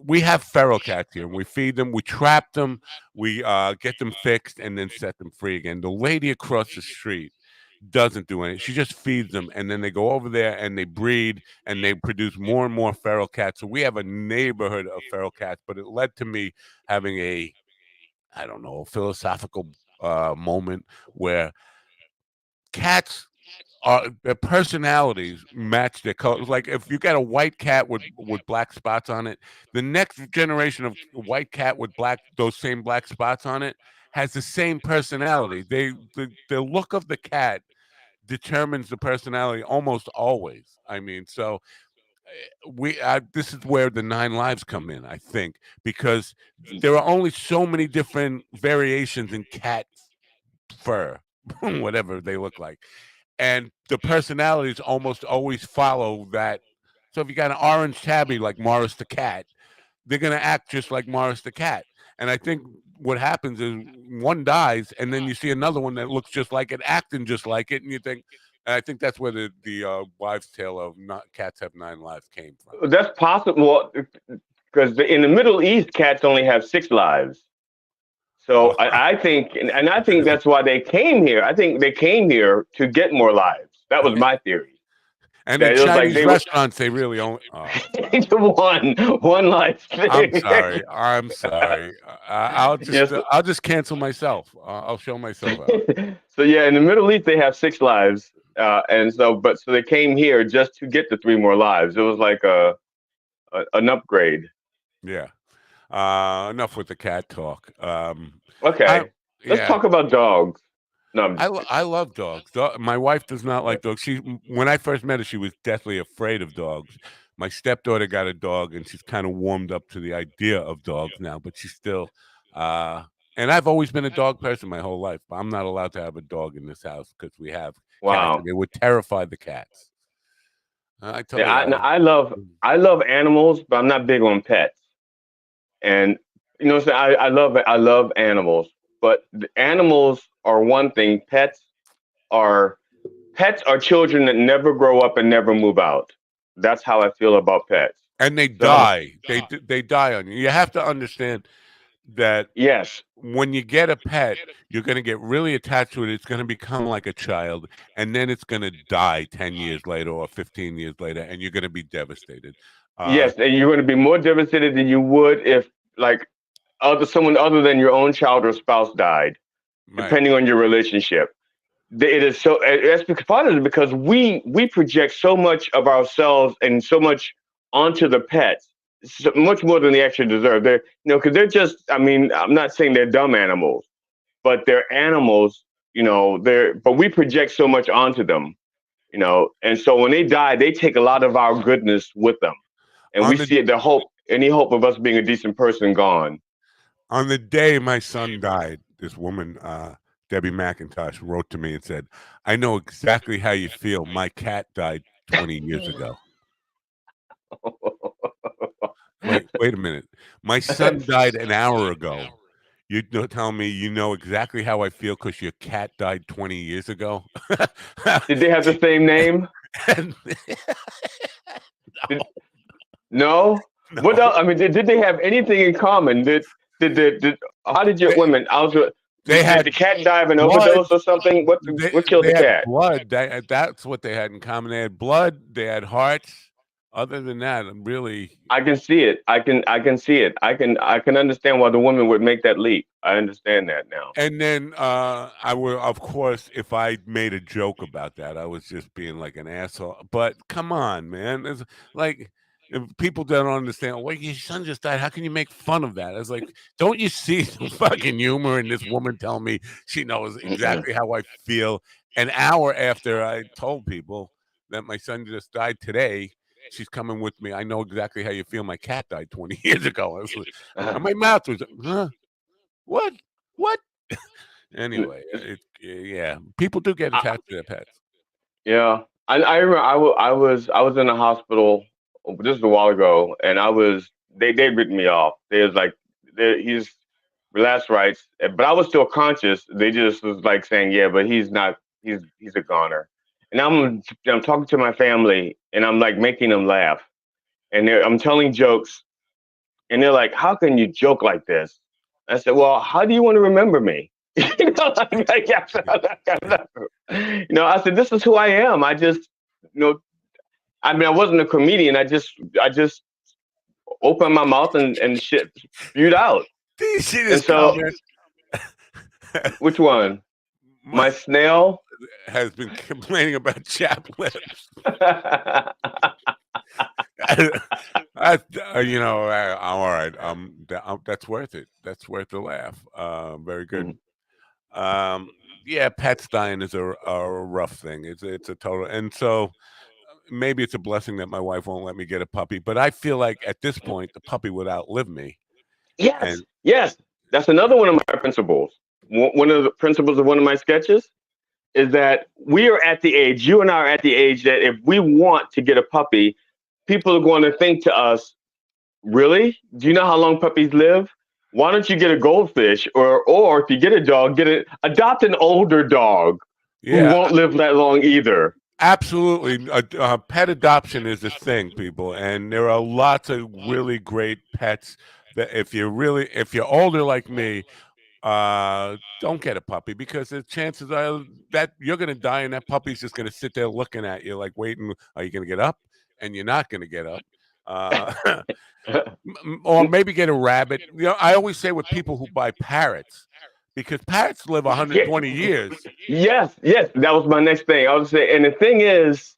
We have feral cats here, and we feed them. We trap them. We get them fixed, and then set them free again. The lady across the street doesn't do anything. She just feeds them, and then they go over there and they breed, and they produce more and more feral cats. So we have a neighborhood of feral cats. But it led to me having I don't know, philosophical moment where cats their personalities match their colors. Like, if you got a white cat with black spots on it, the next generation of white cat with those same black spots on it has the same personality. The look of the cat determines the personality almost always. I mean, so this is where the 9 lives come in, I think, because there are only so many different variations in cat fur, whatever they look like, and the personalities almost always follow that. So if you got an orange tabby like Morris the cat, they're going to act just like Morris the cat. And I think what happens is one dies, and then you see another one that looks just like it, acting just like it, and you think. And I think that's where the wives' tale of not cats have 9 lives came from. That's possible because in the Middle East, cats only have 6 lives. So Oh, I think, and I think that's why they came here. I think they came here to get more lives. That was my theory. and in That it was like Chinese they were restaurants, they really only. Oh, one life I'm thing. sorry. I'm sorry. Yes. I'll just cancel myself. I'll show myself out. So yeah, in the Middle East they have 6 lives, and so they came here just to get the 3 more lives. It was like an upgrade. Yeah. Enough with the cat talk. I Okay, let's yeah. talk about dogs. No, I'm just kidding. I love dogs. My wife does not like dogs. When I first met her, she was deathly afraid of dogs. My stepdaughter got a dog, and she's kind of warmed up to the idea of dogs now. But she's still. Uh, and I've always been a dog person my whole life. But I'm not allowed to have a dog in this house because we have cats, and Wow. they would terrify the cats. I told Yeah, her that. I love animals, but I'm not big on pets. And so I love animals, but the animals are one thing. Are pets are children that never grow up and never move out. That's how I feel about pets. And they So die. They die on you. You have to understand that yes, when you get a pet, you're going to get really attached to it. It's going to become like a child, and then it's going to die 10 years later or 15 years later, and you're going to be devastated. Uh, yes, and you're going to be more devastated than you would if like someone other than your own child or spouse died, right. depending on your relationship. It is so. That's because part of it because we project so much of ourselves and so much onto the pets, so much more than they actually deserve. They're because they're just. I mean, I'm not saying they're dumb animals, but they're animals. But we project so much onto them. And so when they die, they take a lot of our goodness with them, and On we the see any hope of us being a decent person gone. on the day my son died, this woman, Debbie McIntosh, wrote to me and said, "I know exactly how you feel. My cat died 20 years ago." Wait a minute. My son died an hour ago. You don't tell me you know exactly how I feel because your cat died 20 years ago? Did they have the same name? And- Did, no. What no, else? I mean, did they have anything in common? Did how did your they, women? they Did had the cat die of an blood. overdose or something? What killed They the had cat? blood. That's what they had in common. They had blood. They had hearts. Other than that, I'm really. I can see it. I can see it. I can understand why the woman would make that leap. I understand that now. And then I would, of course, if I made a joke about that, I was just being like an asshole. But come on, man, it's like if people don't understand. Well, your son just died. How can you make fun of that? It's like, don't you see the fucking humor in this woman telling me she knows exactly how I feel an hour after I told people? that my son just died today. She's coming with me. I know exactly how you feel. My cat died 20 years ago. And my mouth was, huh? What? What? Anyway, yeah, people do get attached to their pets. Yeah, I remember I was in the hospital. This is a while ago, and they'd written me off. They was like, he's last rites, but I was still conscious. They just was like saying, yeah, but he's not. He's a goner. And I'm talking to my family, and I'm like making them laugh, and I'm telling jokes, and they're like, how can you joke like this? I said, well, how do you want to remember me? Like, I said, this is who I am. I just, I mean, I wasn't a comedian. I just opened my mouth and shit spewed out. Do you see this comment? Which one? My snail has been complaining about chapped lips. All right. That's worth it. That's worth the laugh. Very good. Yeah, pets dying is a rough thing. It's a total, and so maybe it's a blessing that my wife won't let me get a puppy. But I feel like at this point, the puppy would outlive me. Yes, yes. That's another one of my principles. One of the principles of one of my sketches is that we are at the age, you and I are at the age that if we want to get a puppy, people are going to think to us, really? Do you know how long puppies live? Why don't you get a goldfish, or if you get a dog, adopt an older dog who won't live that long either. Absolutely. Pet adoption is a thing, people, and there are lots of really great pets that if you're older like me, don't get a puppy, because the chances are that you're going to die and that puppy's just going to sit there looking at you like waiting. Are you going to get up? And you're not going to get up. Or maybe get a rabbit. I always say with people who buy parrots, because parrots live 120 years. Yes. That was my next thing. I was saying, and the thing is,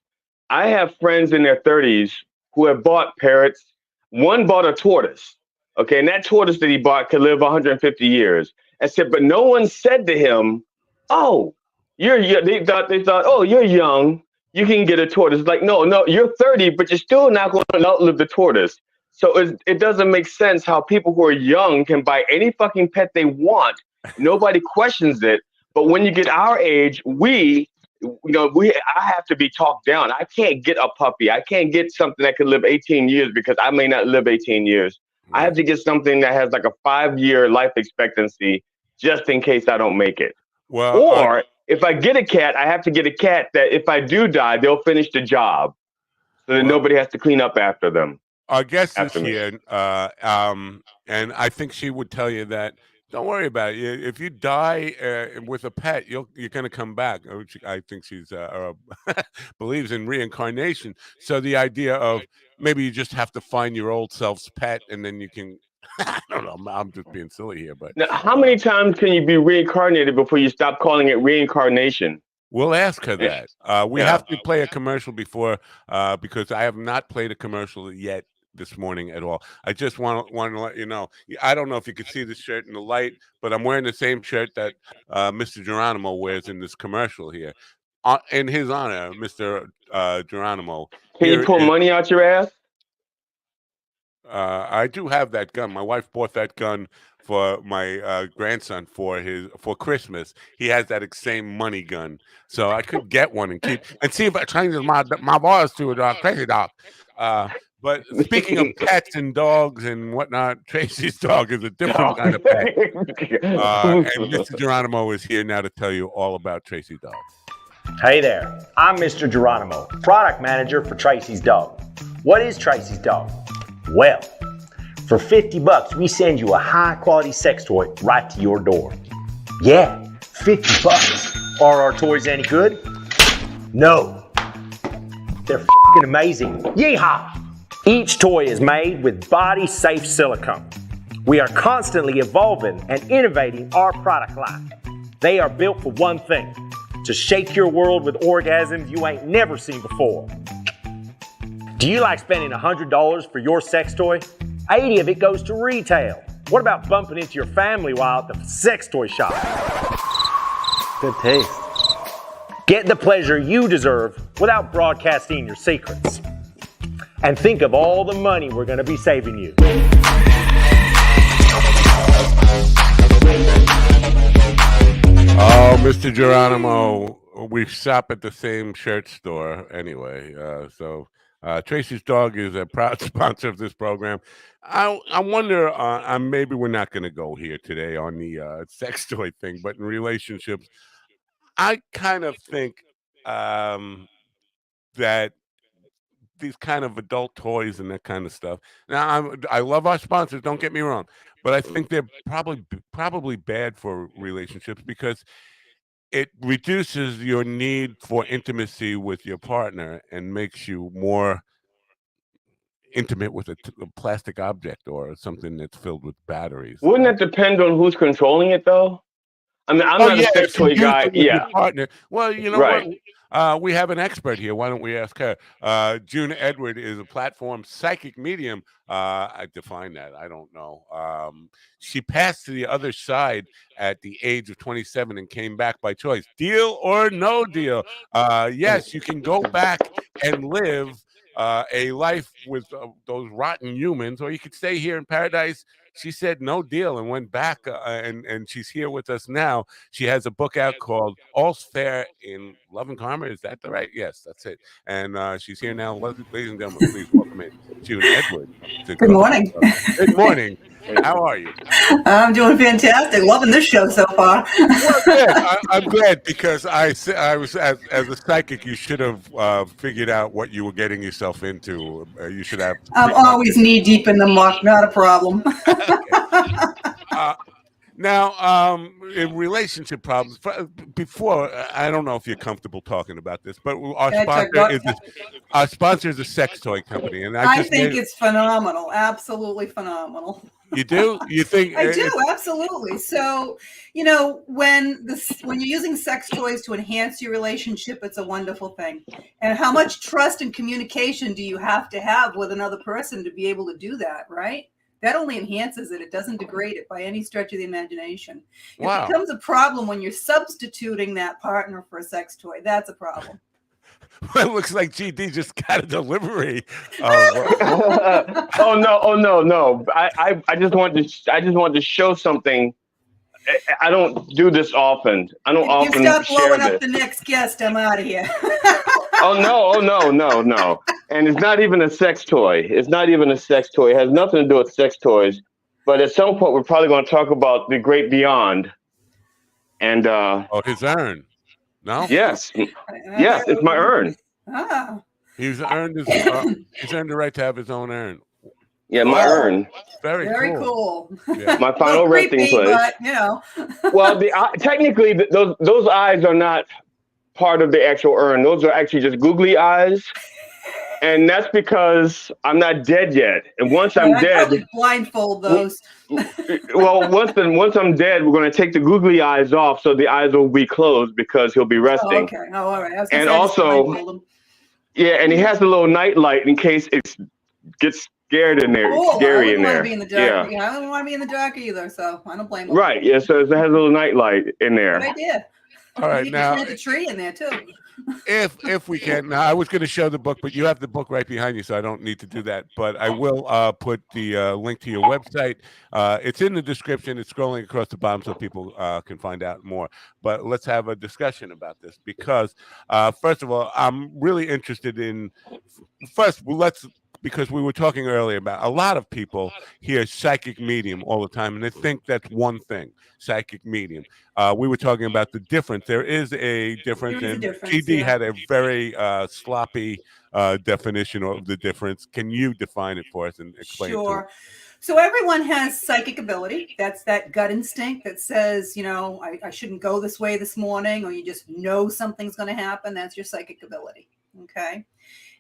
I have friends in their 30s who have bought parrots. One bought a tortoise. Okay, and that tortoise that he bought could live 150 years. I said, but no one said to him, "Oh, they thought, oh, you're young. You can get a tortoise." Like, no, you're 30, but you're still not going to outlive the tortoise. So it doesn't make sense how people who are young can buy any fucking pet they want. Nobody questions it. But when you get our age, I have to be talked down. I can't get a puppy. I can't get something that could live 18 years because I may not live 18 years. I have to get something that has like a 5-year life expectancy just in case I don't make it. Well, or if I get a cat, I have to get a cat that if I do die, they'll finish the job so that nobody has to clean up after them. Our guest is here, and I think she would tell you that don't worry about it. If you die with a pet, you're going to come back. I think she's believes in reincarnation. So the idea of maybe you just have to find your old self's pet, and then you can. I don't know. I'm just being silly here, but now, how many times can you be reincarnated before you stop calling it reincarnation? We'll ask her that. We have to play a commercial before, because I have not played a commercial yet this morning at all. I just want to let you know. I don't know if you can see this shirt in the light, but I'm wearing the same shirt that Mr. Geronimo wears in this commercial here. In his honor, Mr. Geronimo. Can you pull money out your ass? I do have that gun. My wife bought that gun for my grandson for Christmas. He has that same money gun, so I could get one and see if I changes my voice to a crazy dog. But speaking of pets and dogs and whatnot, Tracy's dog is a different kind of pet. And Mr. Geronimo is here now to tell you all about Tracy's dog. Hey there, I'm Mr. Geronimo, product manager for Tracy's Dog. What is Tracy's Dog? Well, for $50, we send you a high-quality sex toy right to your door. Yeah, $50. Are our toys any good? No. They're f***ing amazing. Yeehaw! Each toy is made with body-safe silicone. We are constantly evolving and innovating our product line. They are built for one thing, to shake your world with orgasms you ain't never seen before. Do you like spending $100 for your sex toy? 80 of it goes to retail. What about bumping into your family while at the sex toy shop? Good taste. Get the pleasure you deserve without broadcasting your secrets. And think of all the money we're going to be saving you. Oh, Mr. Geronimo, we shop at the same shirt store anyway. Tracy's Dog is a proud sponsor of this program. I wonder, maybe we're not going to go here today on the sex toy thing, but in relationships, I kind of think that these kind of adult toys and that kind of stuff. Now, I love our sponsors. Don't get me wrong, but I think they're probably bad for relationships because it reduces your need for intimacy with your partner and makes you more intimate with a plastic object or something that's filled with batteries. Wouldn't it depend on who's controlling it, though? I mean, I'm not a sex if you toy use guy. it with your Yeah, partner. Well, you know right. what? We have an expert here. Why don't we ask her? June Edward is a platform psychic medium. I define that. I don't know. She passed to the other side at the age of 27 and came back by choice. Deal or no deal? Yes, you can go back and live a life with those rotten humans, or you could stay here in paradise. She said no deal and went back, and she's here with us now. She has a book out called All's Fair in Love and Karma. Is that the right? Yes, that's it. And she's here now. Ladies and gentlemen, please welcome in June Edward. Good morning. Good morning. How are you? I'm doing fantastic. Loving this show so far. Well, good. I'm glad because I was as a psychic, you should have figured out what you were getting yourself into. You should have. I'm always knee deep in the muck. Not a problem. Now, in relationship problems, before I don't know if you're comfortable talking about this, but our sponsor is a sex toy company, and I think it's phenomenal, absolutely phenomenal. You do? You think? I do, absolutely. So, when you're using sex toys to enhance your relationship, it's a wonderful thing. And how much trust and communication do you have to have with another person to be able to do that, right? That only enhances it. It doesn't degrade it by any stretch of the imagination. Wow. It becomes a problem when you're substituting that partner for a sex toy. That's a problem. Well, it looks like GD just got a delivery. Oh no! I just wanted to show something. I don't do this often. I don't often share this. You stop blowing up the next guest, I'm out of here. Oh no! And it's not even a sex toy. It's not even a sex toy. It has nothing to do with sex toys. But at some point, we're probably going to talk about the great beyond. And his urn. No. Yes, it's my urn. Ah. He's earned the right to have his own urn. Yeah, my urn. Very cool. Yeah. My final resting place. But, Well, technically, those eyes are not part of the actual urn. Those are actually just googly eyes. And that's because I'm not dead yet. And once I'm dead, blindfold those. Well, once I'm dead, we're going to take the googly eyes off, so the eyes will be closed because he'll be resting. Oh, okay. Oh, all right. And also, and he has a little night light in case it gets scared in there. Oh, scary in there. I don't want to be in the dark. Yeah, I don't want to be in the dark either, so I don't blame him. Right. Yeah. So it has a little night light in there. Good idea. All right. You now, plant a tree in there too. If we can, now I was going to show the book, but you have the book right behind you, so I don't need to do that. But I will put the link to your website. It's in the description. It's scrolling across the bottom so people can find out more. But let's have a discussion about this because, first of all, I'm really interested in. Because we were talking earlier about a lot of people hear psychic medium all the time, and they think that's one thing, psychic medium. We were talking about the difference. There is a difference, and GD had a very sloppy definition of the difference. Can you define it for us and explain it to us? So everyone has psychic ability. That's that gut instinct that says, I shouldn't go this way this morning, or you just know something's going to happen. That's your psychic ability. Okay.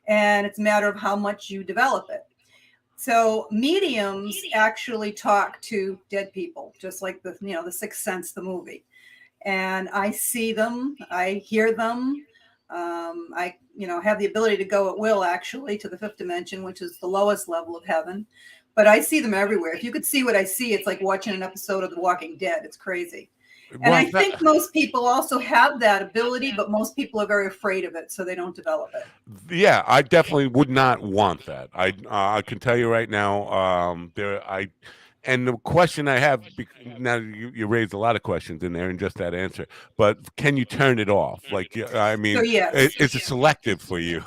And it's a matter of how much you develop it. So mediums actually talk to dead people, just like the Sixth Sense, the movie. And I see them, I hear them. I have the ability to go at will actually to the fifth dimension, which is the lowest level of heaven. But I see them everywhere. If you could see what I see, it's like watching an episode of The Walking Dead. It's crazy. And I Well, think most people also have that ability, but most people are very afraid of it, so they don't develop it. yeah, I definitely would not want that. I can tell you right now, and the question I have now, you raised a lot of questions in there in just that answer, but can you turn it off? Like, I So mean, yes. is it selective for you?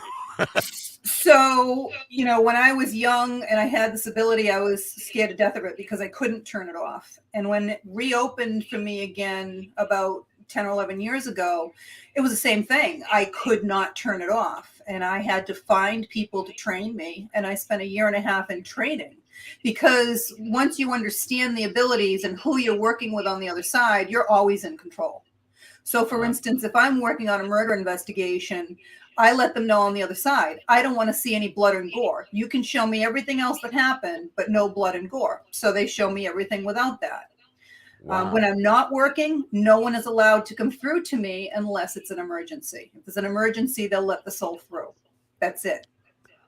So, when I was young and I had this ability, I was scared to death of it because I couldn't turn it off. And when it reopened for me again about 10 or 11 years ago, it was the same thing. I could not turn it off. And I had to find people to train me. And I spent a year and a half in training because once you understand the abilities and who you're working with on the other side, you're always in control. So, for instance, if I'm working on a murder investigation, I let them know on the other side, I don't want to see any blood and gore. You can show me everything else that happened, but no blood and gore. So they show me everything without that. Wow. When I'm not working, no one is allowed to come through to me unless it's an emergency. If it's an emergency, they'll let the soul through. That's it.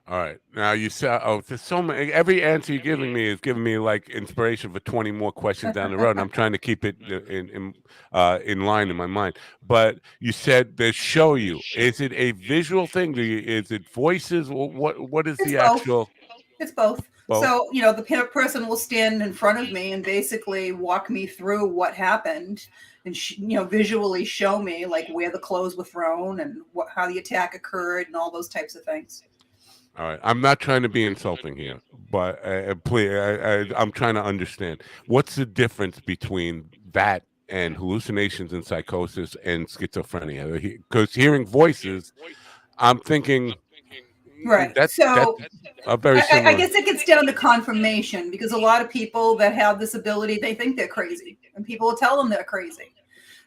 All right. Now you said, there's so many. Every answer you're giving me is giving me like inspiration for 20 more questions down the road. And I'm trying to keep it in line in my mind. But you said they show you. Is it a visual thing? Is it voices? What is It's the both. actual? It's both. Both. So, the person will stand in front of me and basically walk me through what happened and, visually show me like where the clothes were thrown and how the attack occurred and all those types of things. All right. I'm not trying to be insulting here, but please, I'm trying to understand what's the difference between that and hallucinations and psychosis and schizophrenia. Because hearing voices, I'm thinking Right. that's So a very I similar. guess it gets down to confirmation because a lot of people that have this ability, they think they're crazy and people will tell them they're crazy.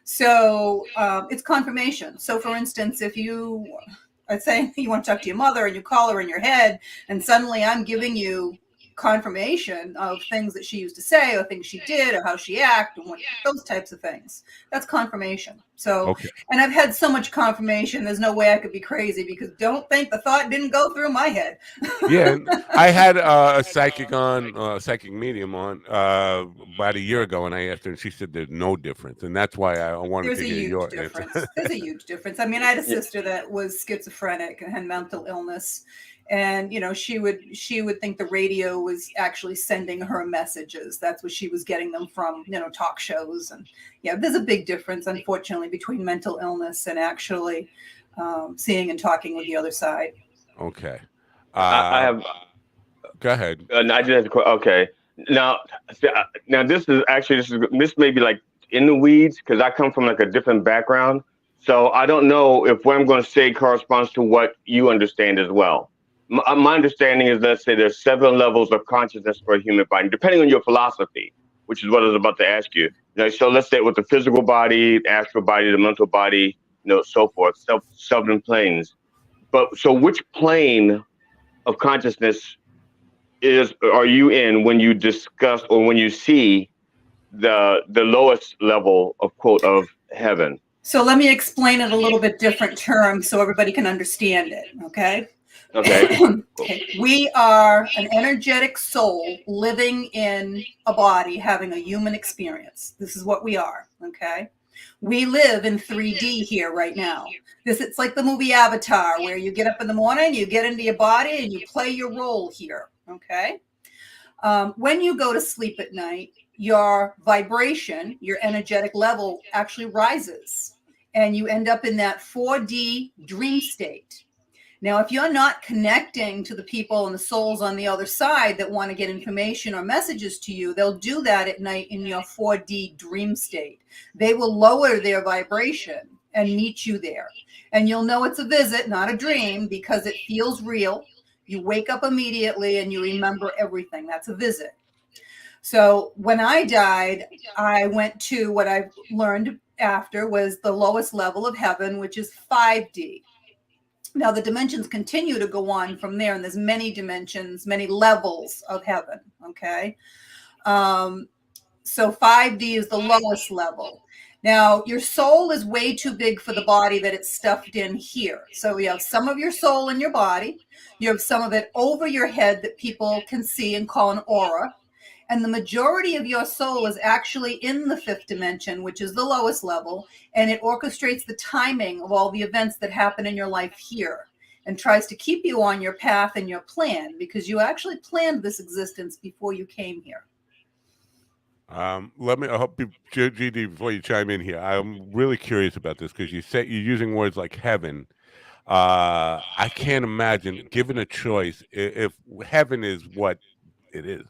So it's confirmation. So for instance, if you are saying you want to talk to your mother and you call her in your head and suddenly I'm giving you confirmation of things that she used to say or things she did or how she acted and those types of things. That's confirmation. So, Okay. and I've had so much confirmation, there's no way I could be crazy because don't think the thought didn't go through my head. Yeah, and I had a psychic medium on about a year ago, and I asked her, and she said there's no difference, and that's why I wanted There's to a hear huge your difference. answer. There's a huge difference. I mean, I had a sister that was schizophrenic and had mental illness, and she would think the radio was actually sending her messages. That's what she was getting them from, talk shows. And yeah, there's a big difference, unfortunately, between mental illness and actually seeing and talking with the other side. Okay. I have. Go ahead. I just have okay. Now, this may be like in the weeds because I come from like a different background, so I don't know if what I'm going to say corresponds to what you understand as well. My understanding is, let's say there's 7 levels of consciousness for a human body, depending on your philosophy, which is what I was about to ask you. So let's say with the physical body, the astral body, the mental body, so forth, 7 planes. But so which plane of consciousness are you in when you discuss or when you see the lowest level of quote of heaven? So let me explain it a little bit different terms so everybody can understand it. Okay. Okay. Okay. We are an energetic soul living in a body having a human experience. This is what we are. Okay. We live in 3D here right now. It's like the movie Avatar, where you get up in the morning, you get into your body, and you play your role here. Okay. When you go to sleep at night, your vibration, your energetic level actually rises, and you end up in that 4D dream state. Now, if you're not connecting to the people and the souls on the other side that want to get information or messages to you, they'll do that at night in your 4D dream state. They will lower their vibration and meet you there. And you'll know it's a visit, not a dream, because it feels real. You wake up immediately and you remember everything. That's a visit. So when I died, I went to what I learned after was the lowest level of heaven, which is 5D. Now, the dimensions continue to go on from there, and there's many dimensions, many levels of heaven, okay? So 5D is the lowest level. Now, your soul is way too big for the body that it's stuffed in here. So you have some of your soul in your body. You have some of it over your head that people can see and call an aura. And the majority of your soul is actually in the fifth dimension, which is the lowest level, and it orchestrates the timing of all the events that happen in your life here and tries to keep you on your path and your plan, because you actually planned this existence before you came here. Let me, I hope you, GD, before you chime in here, I'm really curious about this because you say you're using words like heaven. I can't imagine, given a choice, if heaven is what it is,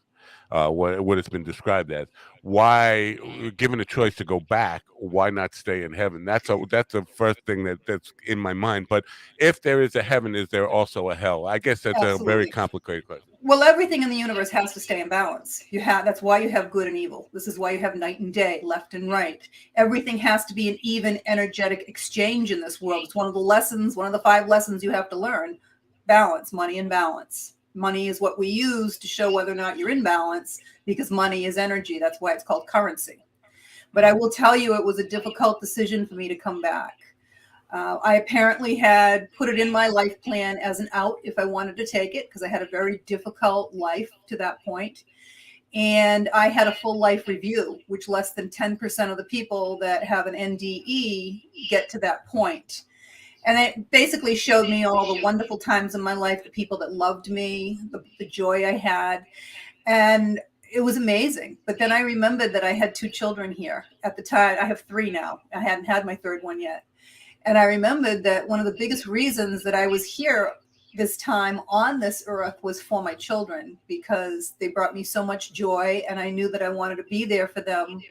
what it's been described as. Why, given a choice to go back, why not stay in heaven? That's the first thing that's in my mind. But if there is a heaven, is there also a hell? I guess that's a very Absolutely. complicated question. Well, everything in the universe has to stay in balance. That's why you have good and evil. This is why you have night and day, left and right. Everything has to be an even energetic exchange in this world. It's one of the 5 lessons you have to learn. Balance, money and balance. Money is what we use to show whether or not you're in balance, because money is energy. That's why it's called currency. But I will tell you, it was a difficult decision for me to come back. I apparently had put it in my life plan as an out if I wanted to take it, because I had a very difficult life to that point. And I had a full life review, which less than 10% of the people that have an NDE get to that point. And it basically showed me all the wonderful times in my life, the people that loved me, the joy I had. And it was amazing. But then I remembered that I had 2 children here at the time. I have 3 now. I hadn't had my 3rd one yet. And I remembered that one of the biggest reasons that I was here this time on this earth was for my children, because they brought me so much joy, and I knew that I wanted to be there for them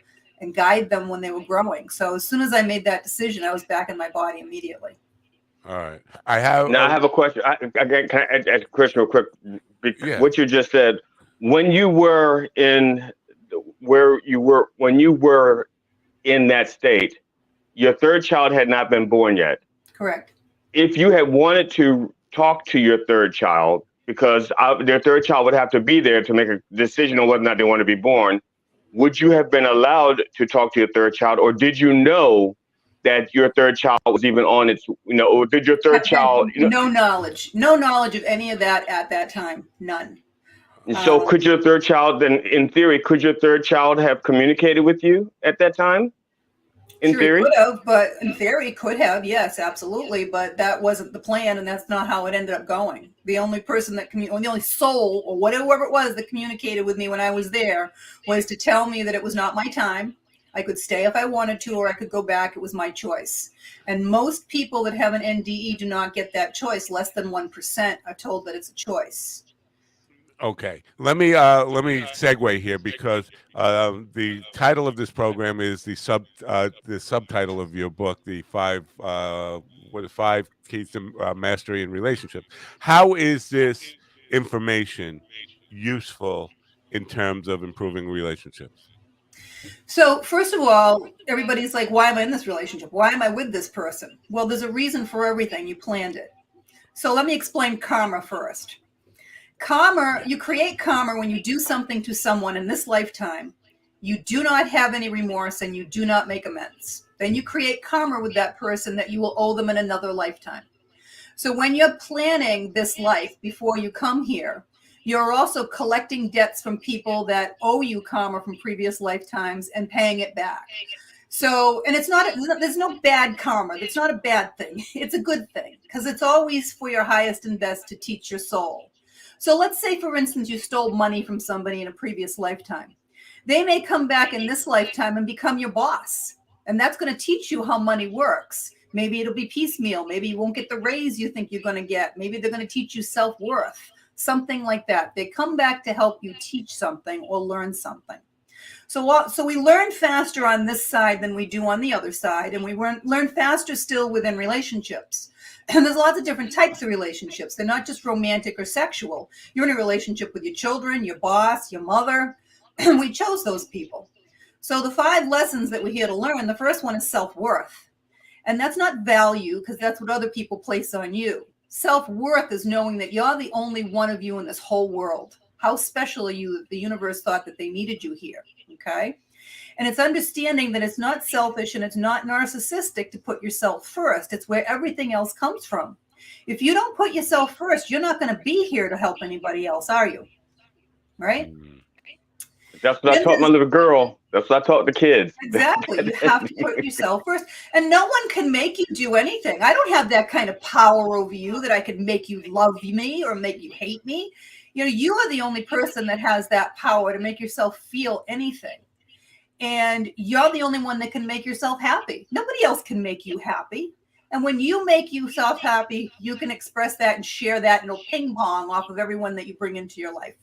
and guide them when they were growing. So as soon as I made that decision, I was back in my body immediately. All right. I have a question. Can I ask a question real quick? Yeah. What you just said, when you were in that state, your 3rd child had not been born yet. Correct. If you had wanted to talk to your 3rd child, because their 3rd child would have to be there to make a decision on whether or not they want to be born, would you have been allowed to talk to your 3rd child, or did you know that your 3rd child was even on its, or did your 3rd child, no knowledge of any of that at that time, none. So could your 3rd child then, in theory, could your 3rd child have communicated with you at that time? In theory, could have, but in theory, could have, yes, absolutely. But that wasn't the plan, and that's not how it ended up going. The only person that the only soul, or whatever it was, that communicated with me when I was there was to tell me that it was not my time. I could stay if I wanted to, or I could go back. It was my choice. And most people that have an NDE do not get that choice. Less than 1% are told that it's a choice. Okay, let me segue here, because the title of this program is the subtitle of your book, the 5 keys to mastery in relationships. How is this information useful in terms of improving relationships? So first of all, everybody's like, why am I in this relationship? Why am I with this person? Well, there's a reason for everything. You planned it. So let me explain karma first. Karma, you create karma when you do something to someone in this lifetime. You do not have any remorse and you do not make amends. Then you create karma with that person that you will owe them in another lifetime. So when you're planning this life before you come here, you're also collecting debts from people that owe you karma from previous lifetimes and paying it back. So, and there's no bad karma. It's not a bad thing. It's a good thing, because it's always for your highest and best to teach your soul. So let's say, for instance, you stole money from somebody in a previous lifetime. They may come back in this lifetime and become your boss. And that's going to teach you how money works. Maybe it'll be piecemeal. Maybe you won't get the raise you think you're going to get. Maybe they're going to teach you self-worth, something like that. They come back to help you teach something or learn something. So we learn faster on this side than we do on the other side. And we learn faster still within relationships. And there's lots of different types of relationships. They're not just romantic or sexual. You're in a relationship with your children, your boss, your mother. And we chose those people. So the 5 lessons that we're here to learn, the first one is self-worth. And that's not value, because that's what other people place on you. Self-worth is knowing that you're the only one of you in this whole world. How special are you that the universe thought that they needed you here, okay? And it's understanding that it's not selfish and it's not narcissistic to put yourself first. It's where everything else comes from. If you don't put yourself first, you're not going to be here to help anybody else, are you? Right? That's what I Then taught my there's- little girl. That's what I taught the kids. Exactly. You have to put yourself first. And no one can make you do anything. I don't have that kind of power over you that I could make you love me or make you hate me. You are the only person that has that power to make yourself feel anything. And you're the only one that can make yourself happy. Nobody else can make you happy. And when you make yourself happy, you can express that and share that, and it'll ping pong off of everyone that you bring into your life.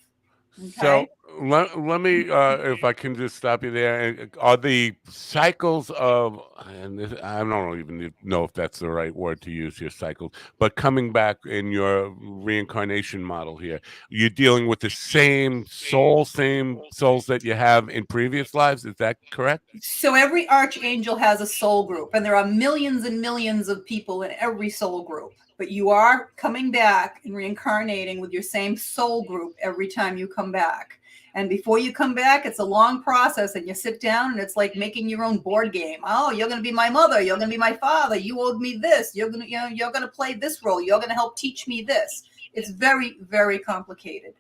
So Okay. let me, if I can just stop you there. Are the cycles of, and this, I don't even know if that's the right word to use here, cycles, but coming back in your reincarnation model here, you're dealing with the same souls that you have in previous lives. Is that correct? So every archangel has a soul group, and there are millions and millions of people in every soul group. But you are coming back and reincarnating with your same soul group every time you come back. And before you come back, it's a long process, and you sit down, and it's like making your own board game. Oh, you're going to be my mother. You're going to be my father. You owed me this. You're going to, you're going to play this role. You're going to help teach me this. It's very, very complicated.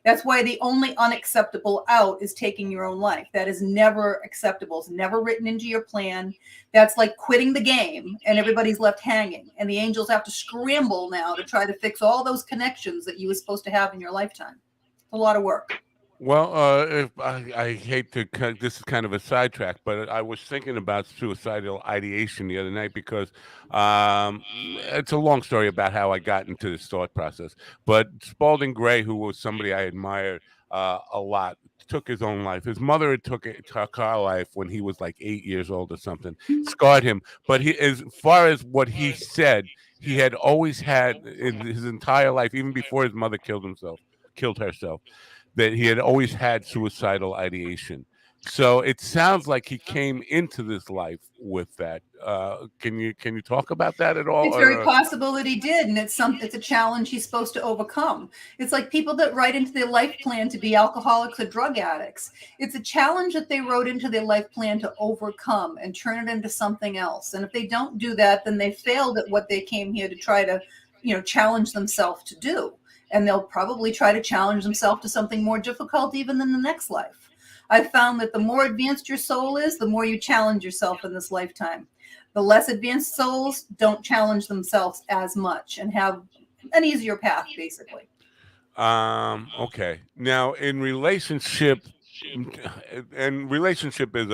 That's why the only unacceptable out is taking your own life. That is never acceptable. It's never written into your plan. That's like quitting the game and everybody's left hanging. And the angels have to scramble now to try to fix all those connections that you were supposed to have in your lifetime. It's a lot of work. Well, if I hate to, this is kind of a sidetrack, but I was thinking about suicidal ideation the other night because it's a long story about how I got into this thought process. But Spalding Gray, who was somebody I admired a lot, took his own life. His mother had took her life when he was like 8 years old or something, scarred him. But as far as what he said, he had always had in his entire life, even before his mother killed herself, that he had always had suicidal ideation. So it sounds like he came into this life with that. Can you talk about that at all? It's very possible that he did, and it's a challenge he's supposed to overcome. It's like people that write into their life plan to be alcoholics or drug addicts. It's a challenge that they wrote into their life plan to overcome and turn it into something else. And if they don't do that, then they failed at what they came here to try to, challenge themselves to do. And they'll probably try to challenge themselves to something more difficult even than the next life. I've found that the more advanced your soul is, the more you challenge yourself in this lifetime. The less advanced souls don't challenge themselves as much and have an easier path, basically. Okay. Now, in relationship, and relationship is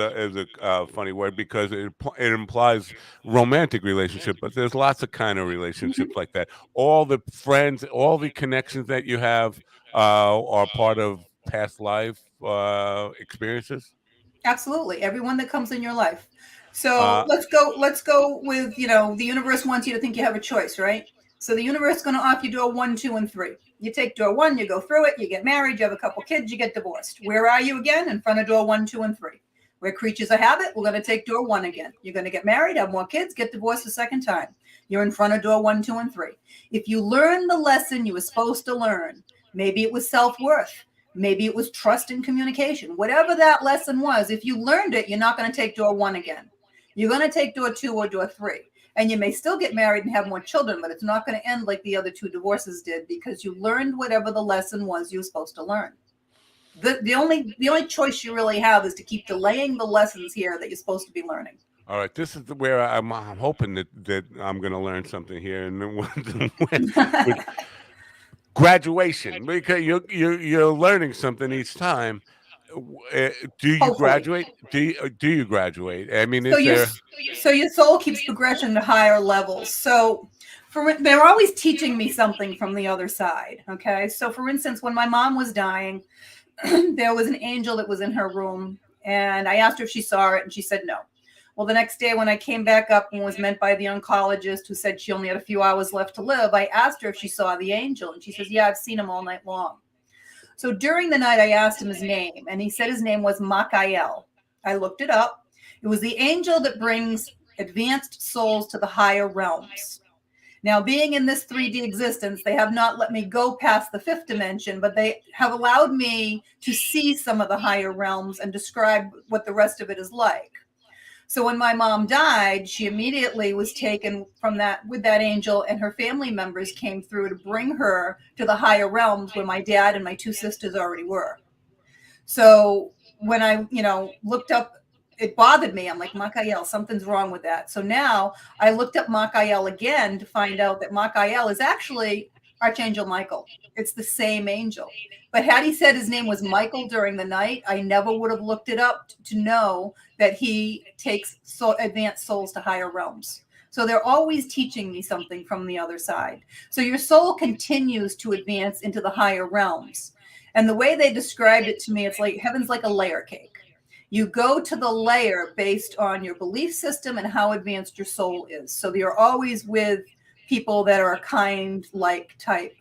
a funny word because it implies romantic relationship, but there's lots of kind of relationships like that. All the friends, all the connections that you have are part of past life experiences. Absolutely. Everyone that comes in your life. So Uh, let's go with, the universe wants you to think you have a choice, right? So the universe is going to offer you door 1, 2, and 3. You take door 1, you go through it, you get married, you have a couple kids, you get divorced. Where are you again? In front of door 1, 2, and 3. We're creatures of habit. We're going to take door 1 again. You're going to get married, have more kids, get divorced a second time. You're in front of door 1, 2, and 3. If you learn the lesson you were supposed to learn, maybe it was self-worth. Maybe it was trust and communication. Whatever that lesson was, if you learned it, you're not going to take door 1 again. You're going to take door 2 or door 3. And you may still get married and have more children, but it's not going to end like the other 2 divorces did because you learned whatever the lesson was you were supposed to learn. The only choice you really have is to keep delaying the lessons here that you're supposed to be learning. all right, this is where I'm hoping that I'm going to learn something here, and then with graduation, because you're learning something each time. Do you Hopefully. graduate? Do you graduate? I mean, So is there? your soul keeps progression to higher levels. So they're always teaching me something from the other side. Okay. So for instance, when my mom was dying, there was an angel that was in her room, and I asked her if she saw it, and she said no. Well, the next day when I came back up and was met by the oncologist who said she only had a few hours left to live, I asked her if she saw the angel, and she says, yeah, I've seen him all night long. So during the night, I asked him his name, and he said his name was Makael. I looked it up. It was the angel that brings advanced souls to the higher realms. Now, being in this 3D existence, they have not let me go past the 5th dimension, but they have allowed me to see some of the higher realms and describe what the rest of it is like. So when my mom died, she immediately was taken from that with that angel, and her family members came through to bring her to the higher realms where my dad and my 2 sisters already were. So when I, looked up, it bothered me. I'm like, Makael, something's wrong with that. So now I looked up Makael again to find out that Makael is actually Archangel Michael. It's the same angel. But had he said his name was Michael during the night, I never would have looked it up to know that he takes advanced souls to higher realms. So they're always teaching me something from the other side. So your soul continues to advance into the higher realms. And the way they described it to me, it's like heaven's like a layer cake. You go to the layer based on your belief system and how advanced your soul is. So you're always with people that are kind, like type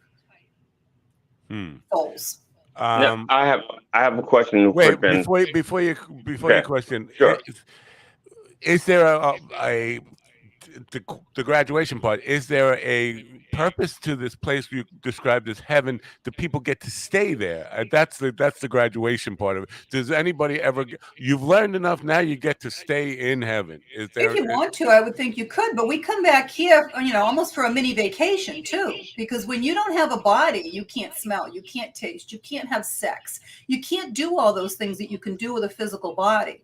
souls. Now, I have a question. Wait, Quick, Ben. before you question, Sure. is there the graduation part? Is there a purpose to this place you described as heaven? Do people get to stay there? That's the graduation part of it. Does anybody ever? You've learned enough now. You get to stay in heaven. Is there? If you want to, I would think you could, but we come back here, almost for a mini vacation too, because when you don't have a body, you can't smell, you can't taste, you can't have sex, you can't do all those things that you can do with a physical body.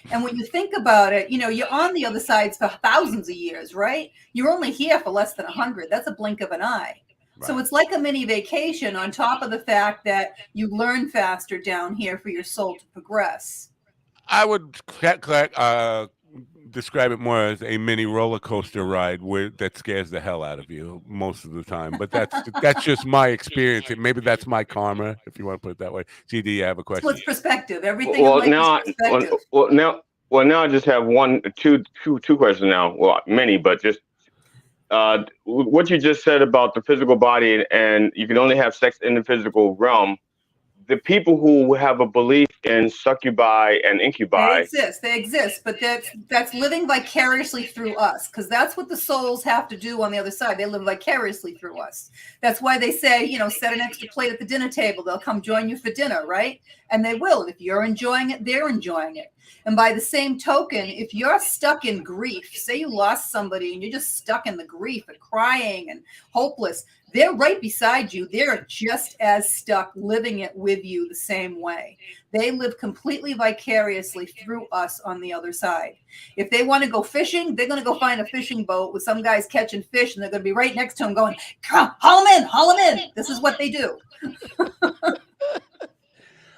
And when you think about it, you're on the other side for thousands of years, right? You're only here for less than 100. That's a blink of an eye. Right. So it's like a mini vacation on top of the fact that you learn faster down here for your soul to progress. I would describe it more as a mini roller coaster ride that scares the hell out of you most of the time. But that's just my experience. Maybe that's my karma, if you want to put it that way. GD, I have a question. So it's perspective. Everything in life is perspective. Now I just have two questions now. Well, many, but just what you just said about the physical body and you can only have sex in the physical realm. The people who have a belief in succubi and incubi, they exist, but that's living vicariously through us, because that's what the souls have to do on the other side. They live vicariously through us. That's why they say, set an extra plate at the dinner table. They'll come join you for dinner, right? And they will. If you're enjoying it, they're enjoying it. And by the same token, if you're stuck in grief, say you lost somebody and you're just stuck in the grief and crying and hopeless, they're right beside you. They're just as stuck living it with you the same way. They live completely vicariously through us on the other side. If they want to go fishing, they're going to go find a fishing boat with some guys catching fish, and they're going to be right next to them going, come, haul them in. This is what they do.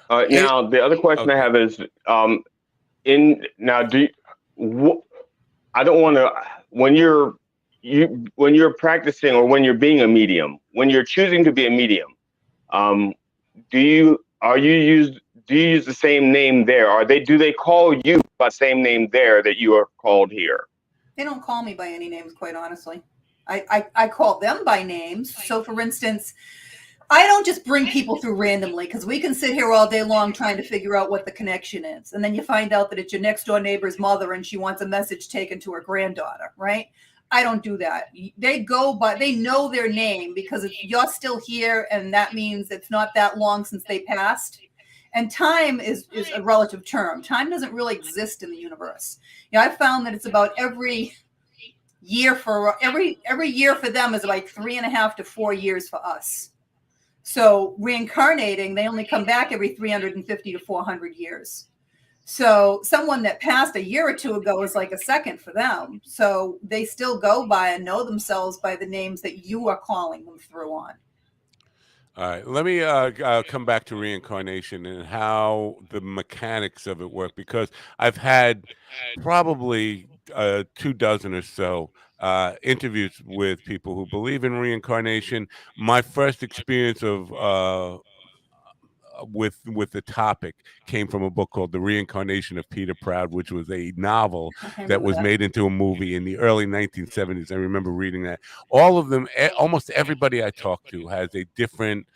Now, the other question I have is, I don't want to, when you're practicing or when you're being a medium, when you're choosing to be a medium, do you use the same name there? Do they call you by the same name there that you are called here? They don't call me by any names, quite honestly. I call them by names. So for instance, I don't just bring people through randomly, because we can sit here all day long trying to figure out what the connection is. And then you find out that it's your next door neighbor's mother and she wants a message taken to her granddaughter, right? I don't do that. They know their name, because you're still here, and that means it's not that long since they passed. And time is a relative term. Time doesn't really exist in the universe. I've found that it's about every year for them is like 3.5 to 4 years for us. So reincarnating, they only come back every 350 to 400 years. So someone that passed a year or two ago is like a second for them. So they still go by and know themselves by the names that you are calling them through on. All right, let me come back to reincarnation and how the mechanics of it work, because I've had probably 24 or so interviews with people who believe in reincarnation. My first experience of with the topic came from a book called The Reincarnation of Peter Proud, which was a novel that was made into a movie in the early 1970s. I remember reading that. All of them, almost everybody I talked to has a different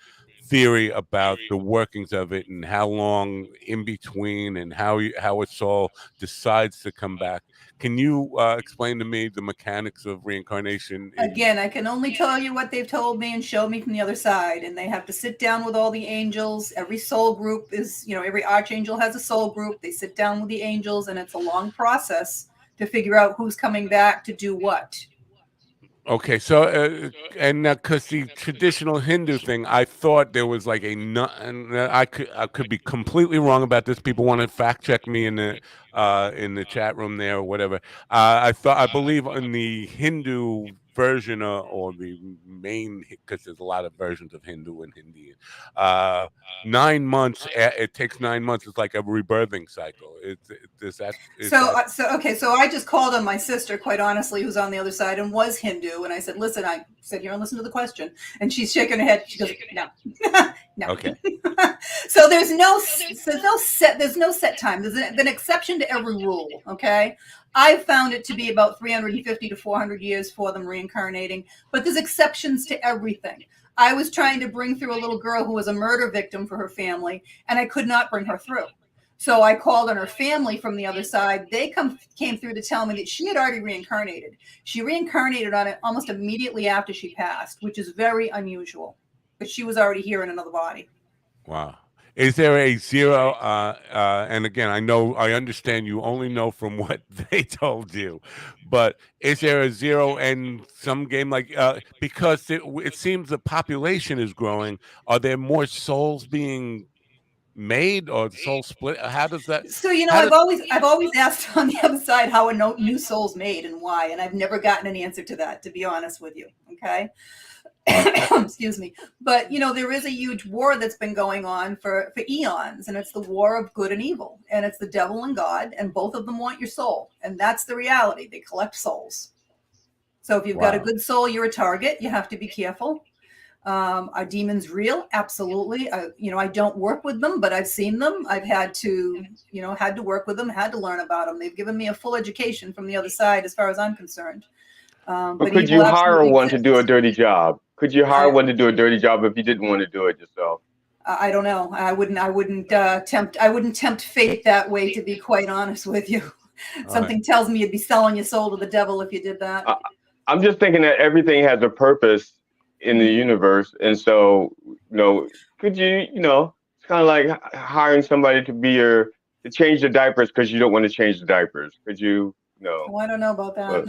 theory about the workings of it and how long in between and how a soul decides to come back. Can you explain to me the mechanics of reincarnation? Again, I can only tell you what they've told me and show me from the other side. And they have to sit down with all the angels. Every soul group is, every archangel has a soul group. They sit down with the angels, and it's a long process to figure out who's coming back to do what. Okay, so and because the traditional Hindu thing, I thought there was like and I could be completely wrong about this. People want to fact check me in the chat room there or whatever. I believe in the Hindu version or the main, because there's a lot of versions of Hindu and Hindi. 9 months. It takes 9 months. It's like a rebirthing cycle. Is So, that so I just called on my sister, quite honestly, who's on the other side and was Hindu, and I said, "Listen, I said here and listen to the question," and she's shaking her head. She goes, "No, no." okay? So there's no set time. There's an exception to every rule. Okay, I've found it to be about 350 to 400 years for them reincarnating, but there's exceptions to everything. I was trying to bring through a little girl who was a murder victim for her family, and I could not bring her through. So I called on her family from the other side. They came through to tell me that she had already reincarnated. She reincarnated on it almost immediately after she passed, which is very unusual. But she was already here in another body. Wow. Is there a zero? And again, I understand you only know from what they told you, but is there a zero and some game like because it seems the population is growing? Are there more souls being made or soul split? How does that? So How does I've always asked on the other side how a new soul's made and why, and I've never gotten an answer to that, to be honest with you. Okay. Excuse me. But there is a huge war that's been going on for eons, and it's the war of good and evil, and it's the devil and God, and both of them want your soul, and that's the reality. They collect souls. So if you've got a good soul, you're a target. You have to be careful. Are demons real? Absolutely. I don't work with them, but I've seen them. I've had to work with them, had to learn about them. They've given me a full education from the other side, as far as I'm concerned. But But could evil you hire absolutely one to do a exists. dirty job? Could you hire one to do a dirty job if you didn't want to do it yourself? I don't know. I wouldn't tempt fate that way, to be quite honest with you. All Something tells me you'd be selling your soul to the devil if you did that. I'm just thinking that everything has a purpose in the universe, and so could you it's kind of like hiring somebody to change the diapers because you don't want to change the diapers. Could you Oh, I don't know about that.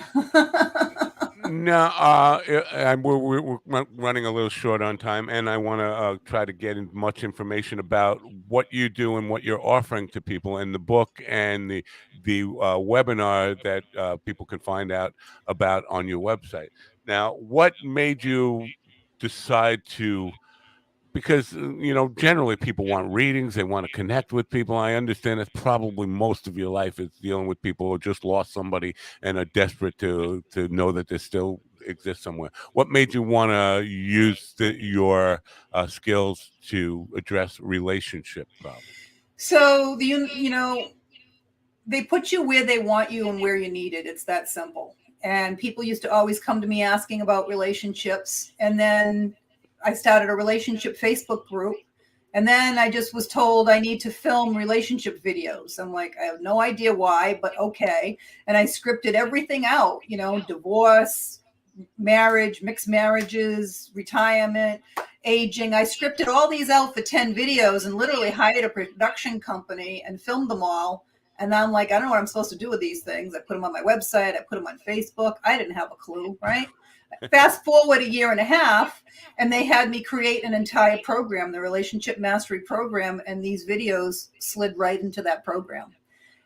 No, we're running a little short on time, and I want to try to get in much information about what you do and what you're offering to people in the book and the webinar that people can find out about on your website. Now, what made you decide to? Because generally people want readings, they want to connect with people. I understand that's probably most of your life is dealing with people who just lost somebody and are desperate to know that they still exist somewhere. What made you want to use your skills to address relationship problems? So they put you where they want you and where you need it. It's that simple. And people used to always come to me asking about relationships. And then I started a relationship Facebook group. And then I just was told I need to film relationship videos. I'm like, I have no idea why, but okay. And I scripted everything out, divorce, marriage, mixed marriages, retirement, aging. I scripted all these out for 10 videos and literally hired a production company and filmed them all. And I'm like, I don't know what I'm supposed to do with these things. I put them on my website. I put them on Facebook. I didn't have a clue, right? Fast forward a year and a half, and they had me create an entire program, the Relationship Mastery Program, and these videos slid right into that program.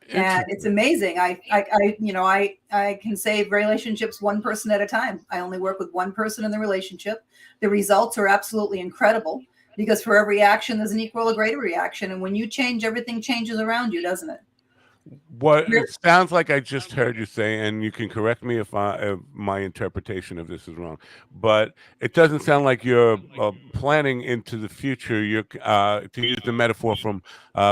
And it's amazing. I can save relationships one person at a time. I only work with one person in the relationship. The results are absolutely incredible because for every action, there's an equal or greater reaction. And when you change, everything changes around you, doesn't it? What it sounds like I just heard you say, and you can correct me if my interpretation of this is wrong, but it doesn't sound like you're planning into the future. You're to use the metaphor from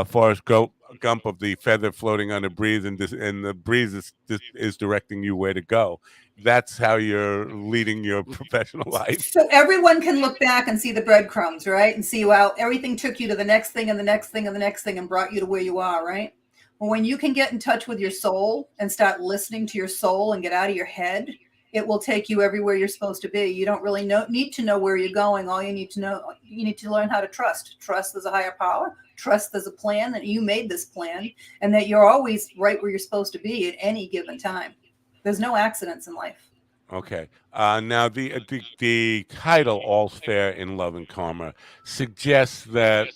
Forrest Gump of the feather floating on a breeze, and the breeze is directing you where to go. That's how you're leading your professional life. So everyone can look back and see the breadcrumbs, right? And see, well, everything took you to the next thing and the next thing and the next thing and brought you to where you are, right? Well, when you can get in touch with your soul and start listening to your soul and get out of your head, it will take you everywhere you're supposed to be. You don't really need to know where you're going. All you need to learn how to trust. Trust there's a higher power. Trust there's a plan, that you made this plan, and that you're always right where you're supposed to be at any given time. There's no accidents in life. Okay. Now the title "All's Fair in Love and Karma" suggests that,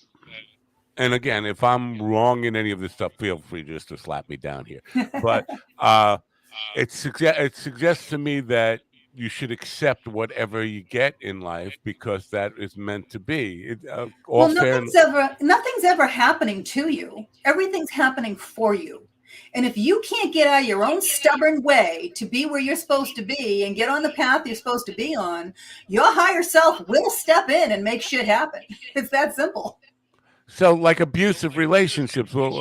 and again, if I'm wrong in any of this stuff, feel free just to slap me down here. But uh, it suggests to me that you should accept whatever you get in life because that is meant to be. All Well, fair. nothing's ever happening to you. Everything's happening for you. And if you can't get out of your own stubborn way to be where you're supposed to be and get on the path you're supposed to be on, your higher self will step in and make shit happen. It's that simple. So, like abusive relationships, well,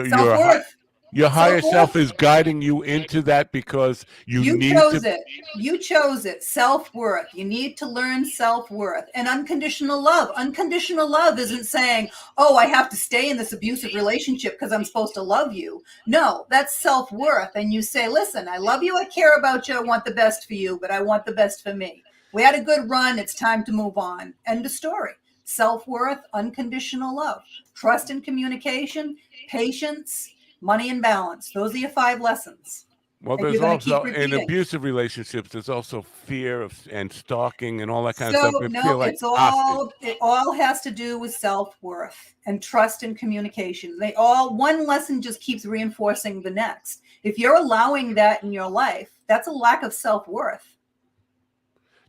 Self-worth. your higher self Self-worth. is guiding you into that because You need chose to. it. You chose it. Self-worth. You need to learn self-worth and unconditional love. Unconditional love isn't saying, oh, I have to stay in this abusive relationship because I'm supposed to love you. No, that's self-worth. And you say, listen, I love you. I care about you. I want the best for you, but I want the best for me. We had a good run. It's time to move on. End of story. Self-worth, unconditional love, trust and communication, patience, money and balance. Those are your 5 lessons. Well, And there's you're going to keep also in repeating. abusive relationships. There's also fear of and stalking and all that kind So of stuff. They no, feel like it hostage. all has to do with self-worth and trust and communication. They all, one lesson just keeps reinforcing the next. If you're allowing that in your life, that's a lack of self-worth.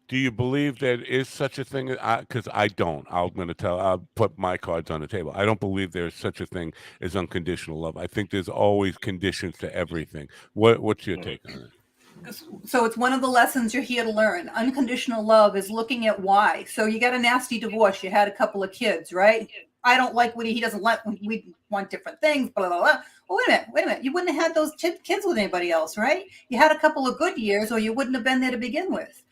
Do you believe there is such a thing? Because I don't. I'll put my cards on the table. I don't believe there's such a thing as unconditional love. I think there's always conditions to everything. What's your take on it? So it's one of the lessons you're here to learn. Unconditional love is looking at why. So you got a nasty divorce. You had a couple of kids, right? I don't like what he doesn't like. We want different things, blah, blah, blah. Well, wait a minute. You wouldn't have had those kids with anybody else, right? You had a couple of good years or you wouldn't have been there to begin with.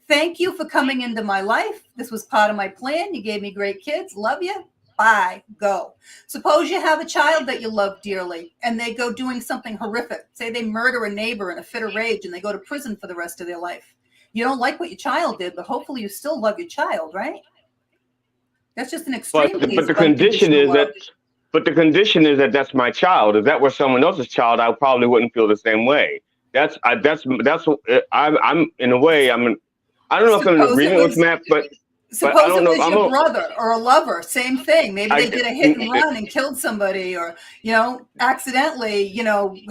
Thank you for coming into my life. This was part of my plan. You gave me great kids. Love you. Bye. Go. Suppose you have a child that you love dearly and they go doing something horrific. Say they murder a neighbor in a fit of rage and they go to prison for the rest of their life. You don't like what your child did, but hopefully you still love your child, right? That's just an extreme case But the of condition unconditional is love. the condition is that that's my child. If that were someone else's child, I probably wouldn't feel the same way. I'm in a way, I don't know if I'm in Suppose it agreement with was Matt, but I Suppose don't it know. was your brother or a lover, same thing. Maybe they did a hit and I, run and killed somebody or, accidentally,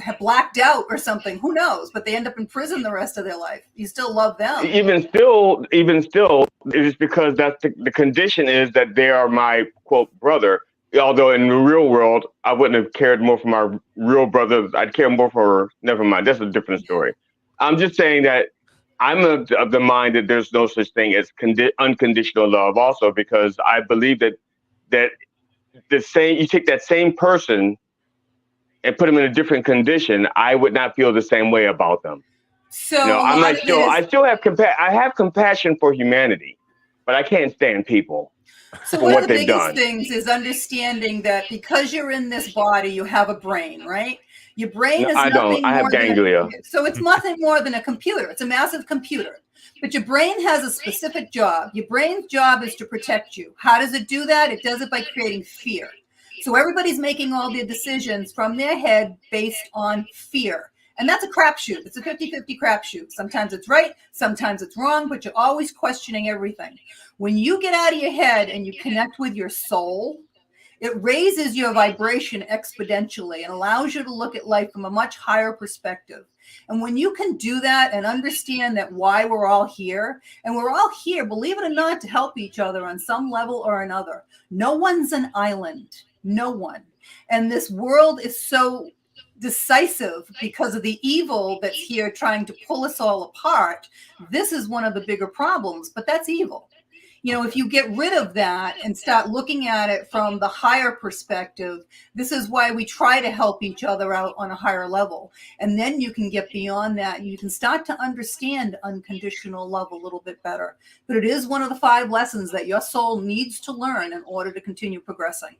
have blacked out or something. Who knows? But they end up in prison the rest of their life. You still love them. even still, it is because that's the condition is that they are my quote brother. Although in the real world, I wouldn't have cared more for my real brother. I'd care more for. Never mind. That's a different story. I'm just saying that I'm of the mind that there's no such thing as unconditional love. Also, because I believe that the same you take that same person and put them in a different condition, I would not feel the same way about them. So I still have I have compassion for humanity, but I can't stand people So for one of what the they've biggest done. things is understanding that because you're in this body, you have a brain, right? Your brain No, is I don't. nothing I have more than ganglia. so it's nothing more than a computer. It's a massive computer. But your brain has a specific job. Your brain's job is to protect you. How does it do that? It does it by creating fear. So everybody's making all their decisions from their head based on fear. And that's a crapshoot. It's a 50-50 crapshoot. Sometimes it's right, sometimes it's wrong, but you're always questioning everything. When you get out of your head and you connect with your soul, it raises your vibration exponentially and allows you to look at life from a much higher perspective. And when you can do that and understand that why we're all here, and we're all here, believe it or not, to help each other on some level or another. No one's an island. No one. And this world is so decisive because of the evil that's here trying to pull us all apart. This is one of the bigger problems, but that's evil. If you get rid of that and start looking at it from the higher perspective, this is why we try to help each other out on a higher level. And then you can get beyond that and you can start to understand unconditional love a little bit better. But it is one of the 5 lessons that your soul needs to learn in order to continue progressing.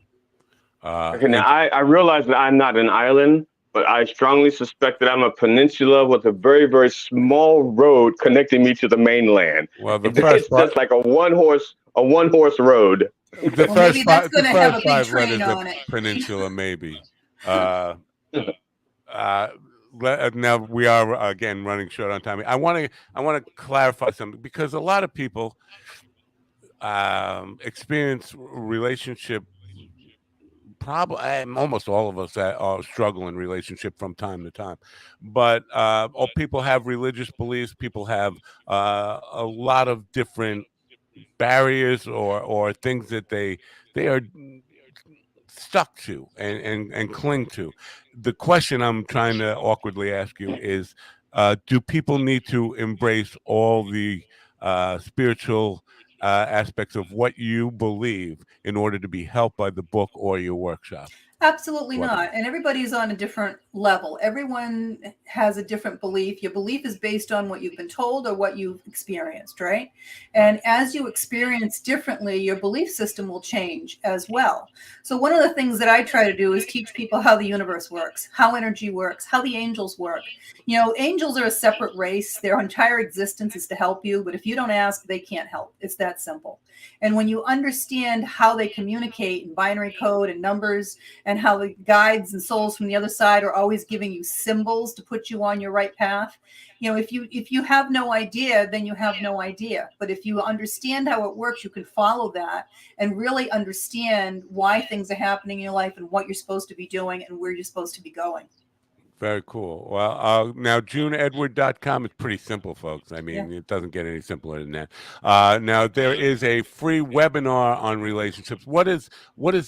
Okay, now I realize that I'm not an island, but I strongly suspect that I'm a peninsula with a very, very small road connecting me to the mainland. Well, It's just like a one horse road. The Well, first maybe that's five, going to have a big 5 train letters of on it. peninsula, maybe. now we are again running short on time. I want to clarify something, because a lot of people experience relationship problem. Almost all of us that are struggle in relationship from time to time, but all people have religious beliefs. People have a lot of different barriers or things that they are stuck to and cling to. The question I'm trying to awkwardly ask you is, do people need to embrace all the spiritual aspects of what you believe in order to be helped by the book or your workshop? Absolutely Webinar. not. And everybody's on a different level. Everyone has a different belief. Your belief is based on what you've been told or what you've experienced, right? And as you experience differently, your belief system will change as well. So one of the things that I try to do is teach people how the universe works, how energy works, how the angels work. You know, angels are a separate race. Their entire existence is to help you, but if you don't ask, they can't help. It's that simple. And when you understand how they communicate in binary code and numbers, and how the guides and souls from the other side are always giving you symbols to put you on your right path. You know, if you have no idea, then you have no idea. But if you understand how it works, you can follow that and really understand why things are happening in your life and what you're supposed to be doing and where you're supposed to be going. Very cool. Well, now JuneEdward.com is pretty simple, folks. I mean, It doesn't get any simpler than that. Now there is a free webinar on relationships. What does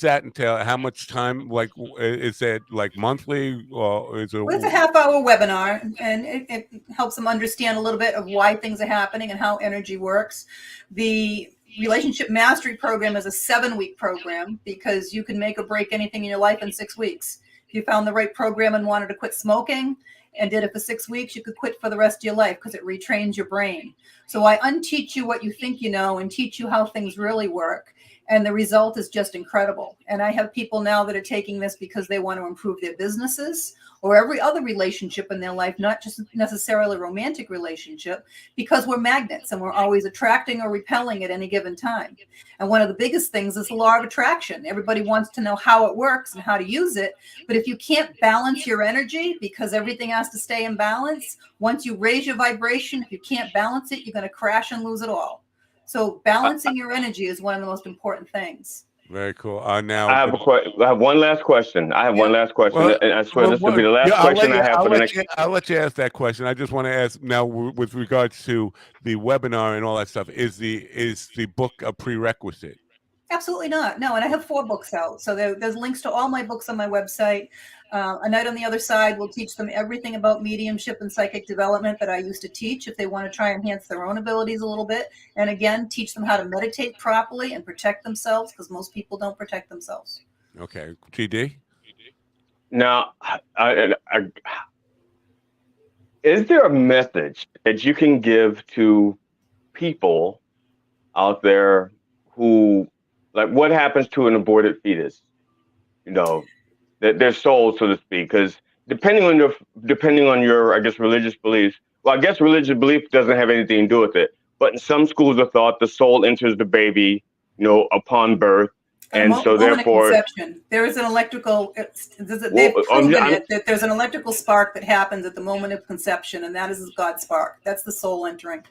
that entail? How much time? Like, is it like monthly, or is it? Well, it's a half-hour webinar, and it helps them understand a little bit of why things are happening and how energy works. The Relationship Mastery Program is a 7-week program, because you can make or break anything in your life in 6 weeks. If you found the right program and wanted to quit smoking and did it for 6 weeks, you could quit for the rest of your life, because it retrains your brain. So I unteach you what you think you know and teach you how things really work. And the result is just incredible. And I have people now that are taking this because they want to improve their businesses or every other relationship in their life, not just necessarily a romantic relationship, because we're magnets and we're always attracting or repelling at any given time. And one of the biggest things is the law of attraction. Everybody wants to know how it works and how to use it. But if you can't balance your energy, because everything has to stay in balance, once you raise your vibration, if you can't balance it, you're going to crash and lose it all. So balancing your energy is one of the most important things. Very cool. Now I have one last question. One last question, Well, and I swear this will be the last question I have for the next. I'll let you ask that question. I just want to ask now, with regards to the webinar and all that stuff. Is the book a prerequisite? Absolutely not. No, and I have 4 books out. So there's links to all my books on my website. A Night on the Other Side will teach them everything about mediumship and psychic development that I used to teach if they want to try and enhance their own abilities a little bit. And again, teach them how to meditate properly and protect themselves, because most people don't protect themselves. Okay. GD? Now, is there a message that you can give to people out there who, like, what happens to an aborted fetus? You know, their soul, so to speak, because depending on your, I guess, religious beliefs. Well, I guess religious belief doesn't have anything to do with it. But in some schools of thought, the soul enters the baby, upon birth, and so therefore, there is an electrical. They've proven it that there's an electrical spark that happens at the moment of conception, and that is God's spark. That's the soul entering.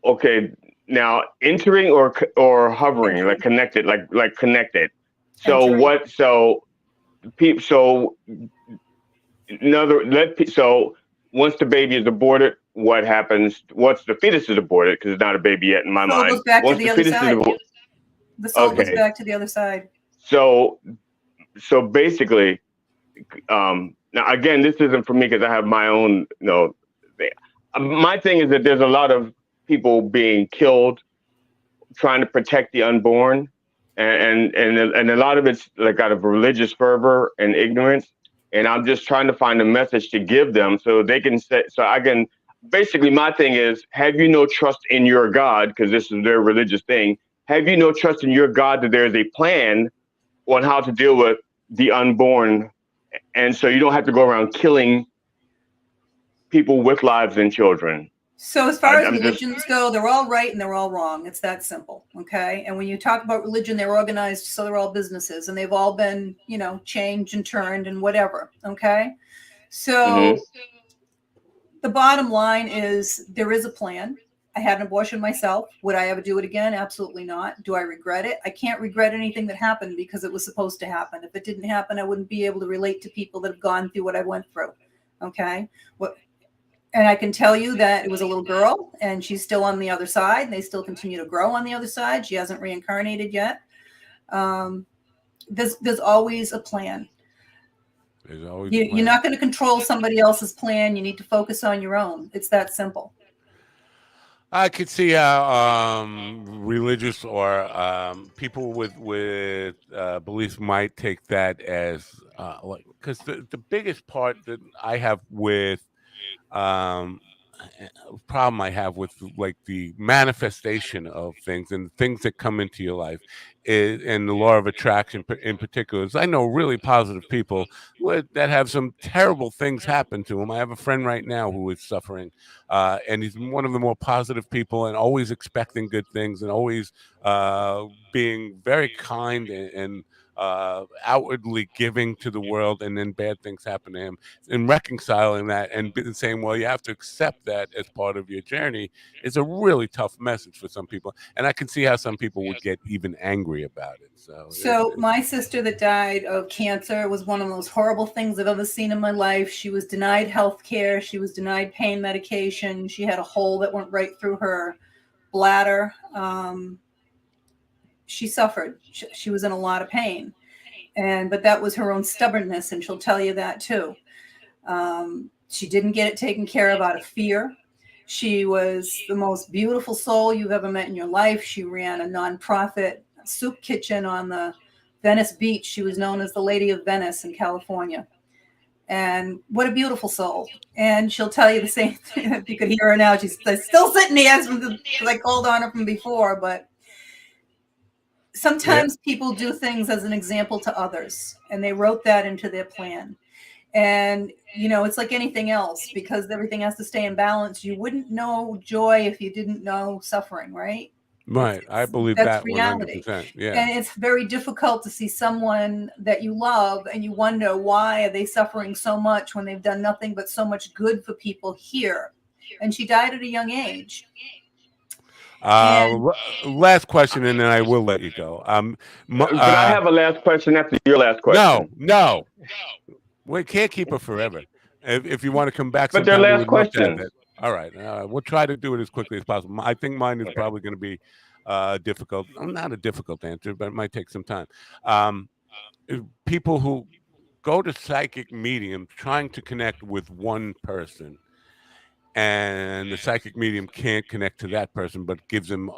Okay, now entering or hovering, entering. Like connected, like connected. So entering. What? So people. So so once the baby is aborted, what happens? Once the fetus is aborted, because it's not a baby yet in my mind. Goes back to the other side. The soul goes back to the other side. So basically, now again, this isn't for me because I have my own, thing. My thing is that there's a lot of people being killed trying to protect the unborn, and a lot of it's like out of religious fervor and ignorance. And I'm just trying to find a message to give them so they can say, so I can, basically my thing is, have you no trust in your God? Because this is their religious thing. Have you no trust in your God that there's a plan on how to deal with the unborn? And so you don't have to go around killing people with lives and children. So as far as religions go, they're all right and they're all wrong. It's that simple. Okay. And when you talk about religion, they're organized, so they're all businesses, and they've all been, changed and turned and whatever. Okay. So the bottom line is there is a plan. I had an abortion myself. Would I ever do it again? Absolutely not. Do I regret it? I can't regret anything that happened because it was supposed to happen. If it didn't happen, I wouldn't be able to relate to people that have gone through what I went through. Okay. And I can tell you that it was a little girl and she's still on the other side and they still continue to grow on the other side. She hasn't reincarnated yet. There's always a plan. There's always You're not going to control somebody else's plan. You need to focus on your own. It's that simple. I could see how religious or people with beliefs might take that as like, because the biggest part that I have with problem I have with like the manifestation of things and things that come into your life is, and the law of attraction in particular, is I know really positive people that have some terrible things happen to them. I have a friend right now who is suffering, and he's one of the more positive people and always expecting good things and always being very kind and outwardly giving to the world, and then bad things happen to him, and reconciling that and saying, well, you have to accept that as part of your journey, is a really tough message for some people. And I can see how some people would get even angry about it. So my sister that died of cancer was one of the most horrible things I've ever seen in my life. She was denied health care. She was denied pain medication. She had a hole that went right through her bladder. She suffered. She was in a lot of pain, but that was her own stubbornness, and she'll tell you that too. She didn't get it taken care of out of fear. She was the most beautiful soul you've ever met in your life. She ran a nonprofit soup kitchen on the Venice Beach. She was known as the Lady of Venice in California. And what a beautiful soul. And she'll tell you the same thing. If you could hear her now, she's still sitting here because I called on her from before, but sometimes people do things as an example to others, and they wrote that into their plan. And, it's like anything else, because everything has to stay in balance. You wouldn't know joy if you didn't know suffering, right? Right. I believe that's that reality. 100%. Yeah. And it's very difficult to see someone that you love and you wonder, why are they suffering so much when they've done nothing but so much good for people here? And she died at a young age. Last question, and then I will let you go. But I have a last question after your last question. No. We can't keep her forever. If you want to come back, but their last question. All right, we'll try to do it as quickly as possible. I think mine is probably going to be difficult. Not a difficult answer, but it might take some time. People who go to psychic mediums trying to connect with one person, and the psychic medium can't connect to that person, but gives them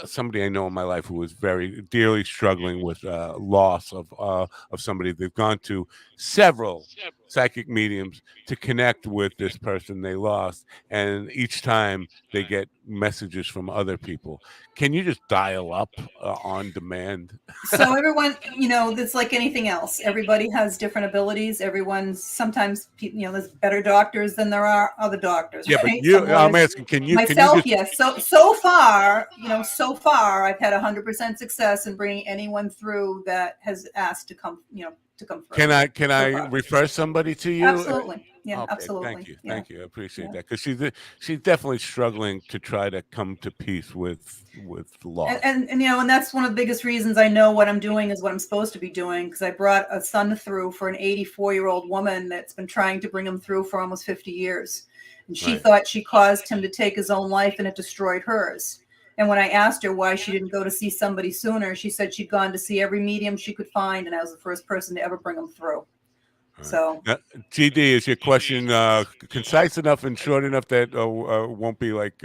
somebody I know in my life who is very dearly struggling with loss of somebody. They've gone to several psychic mediums to connect with this person they lost, and each time they get messages from other people. Can you just dial up on demand? So everyone, it's like anything else. Everybody has different abilities. Sometimes there's better doctors than there are other doctors. Yeah, right? but I'm asking, can you yes. So far, I've had 100% success in bringing anyone through that has asked to come through. Can I refer somebody to you? Absolutely. Yeah, okay, absolutely. Thank you. Thank you. I appreciate that, because she's definitely struggling to try to come to peace with loss. And that's one of the biggest reasons I know what I'm doing is what I'm supposed to be doing, because I brought a son through for an 84-year-old woman that's been trying to bring him through for almost 50 years. And she thought she caused him to take his own life, and it destroyed hers. And when I asked her why she didn't go to see somebody sooner, she said she'd gone to see every medium she could find, and I was the first person to ever bring him through. So, GD, is your question concise enough and short enough that won't be like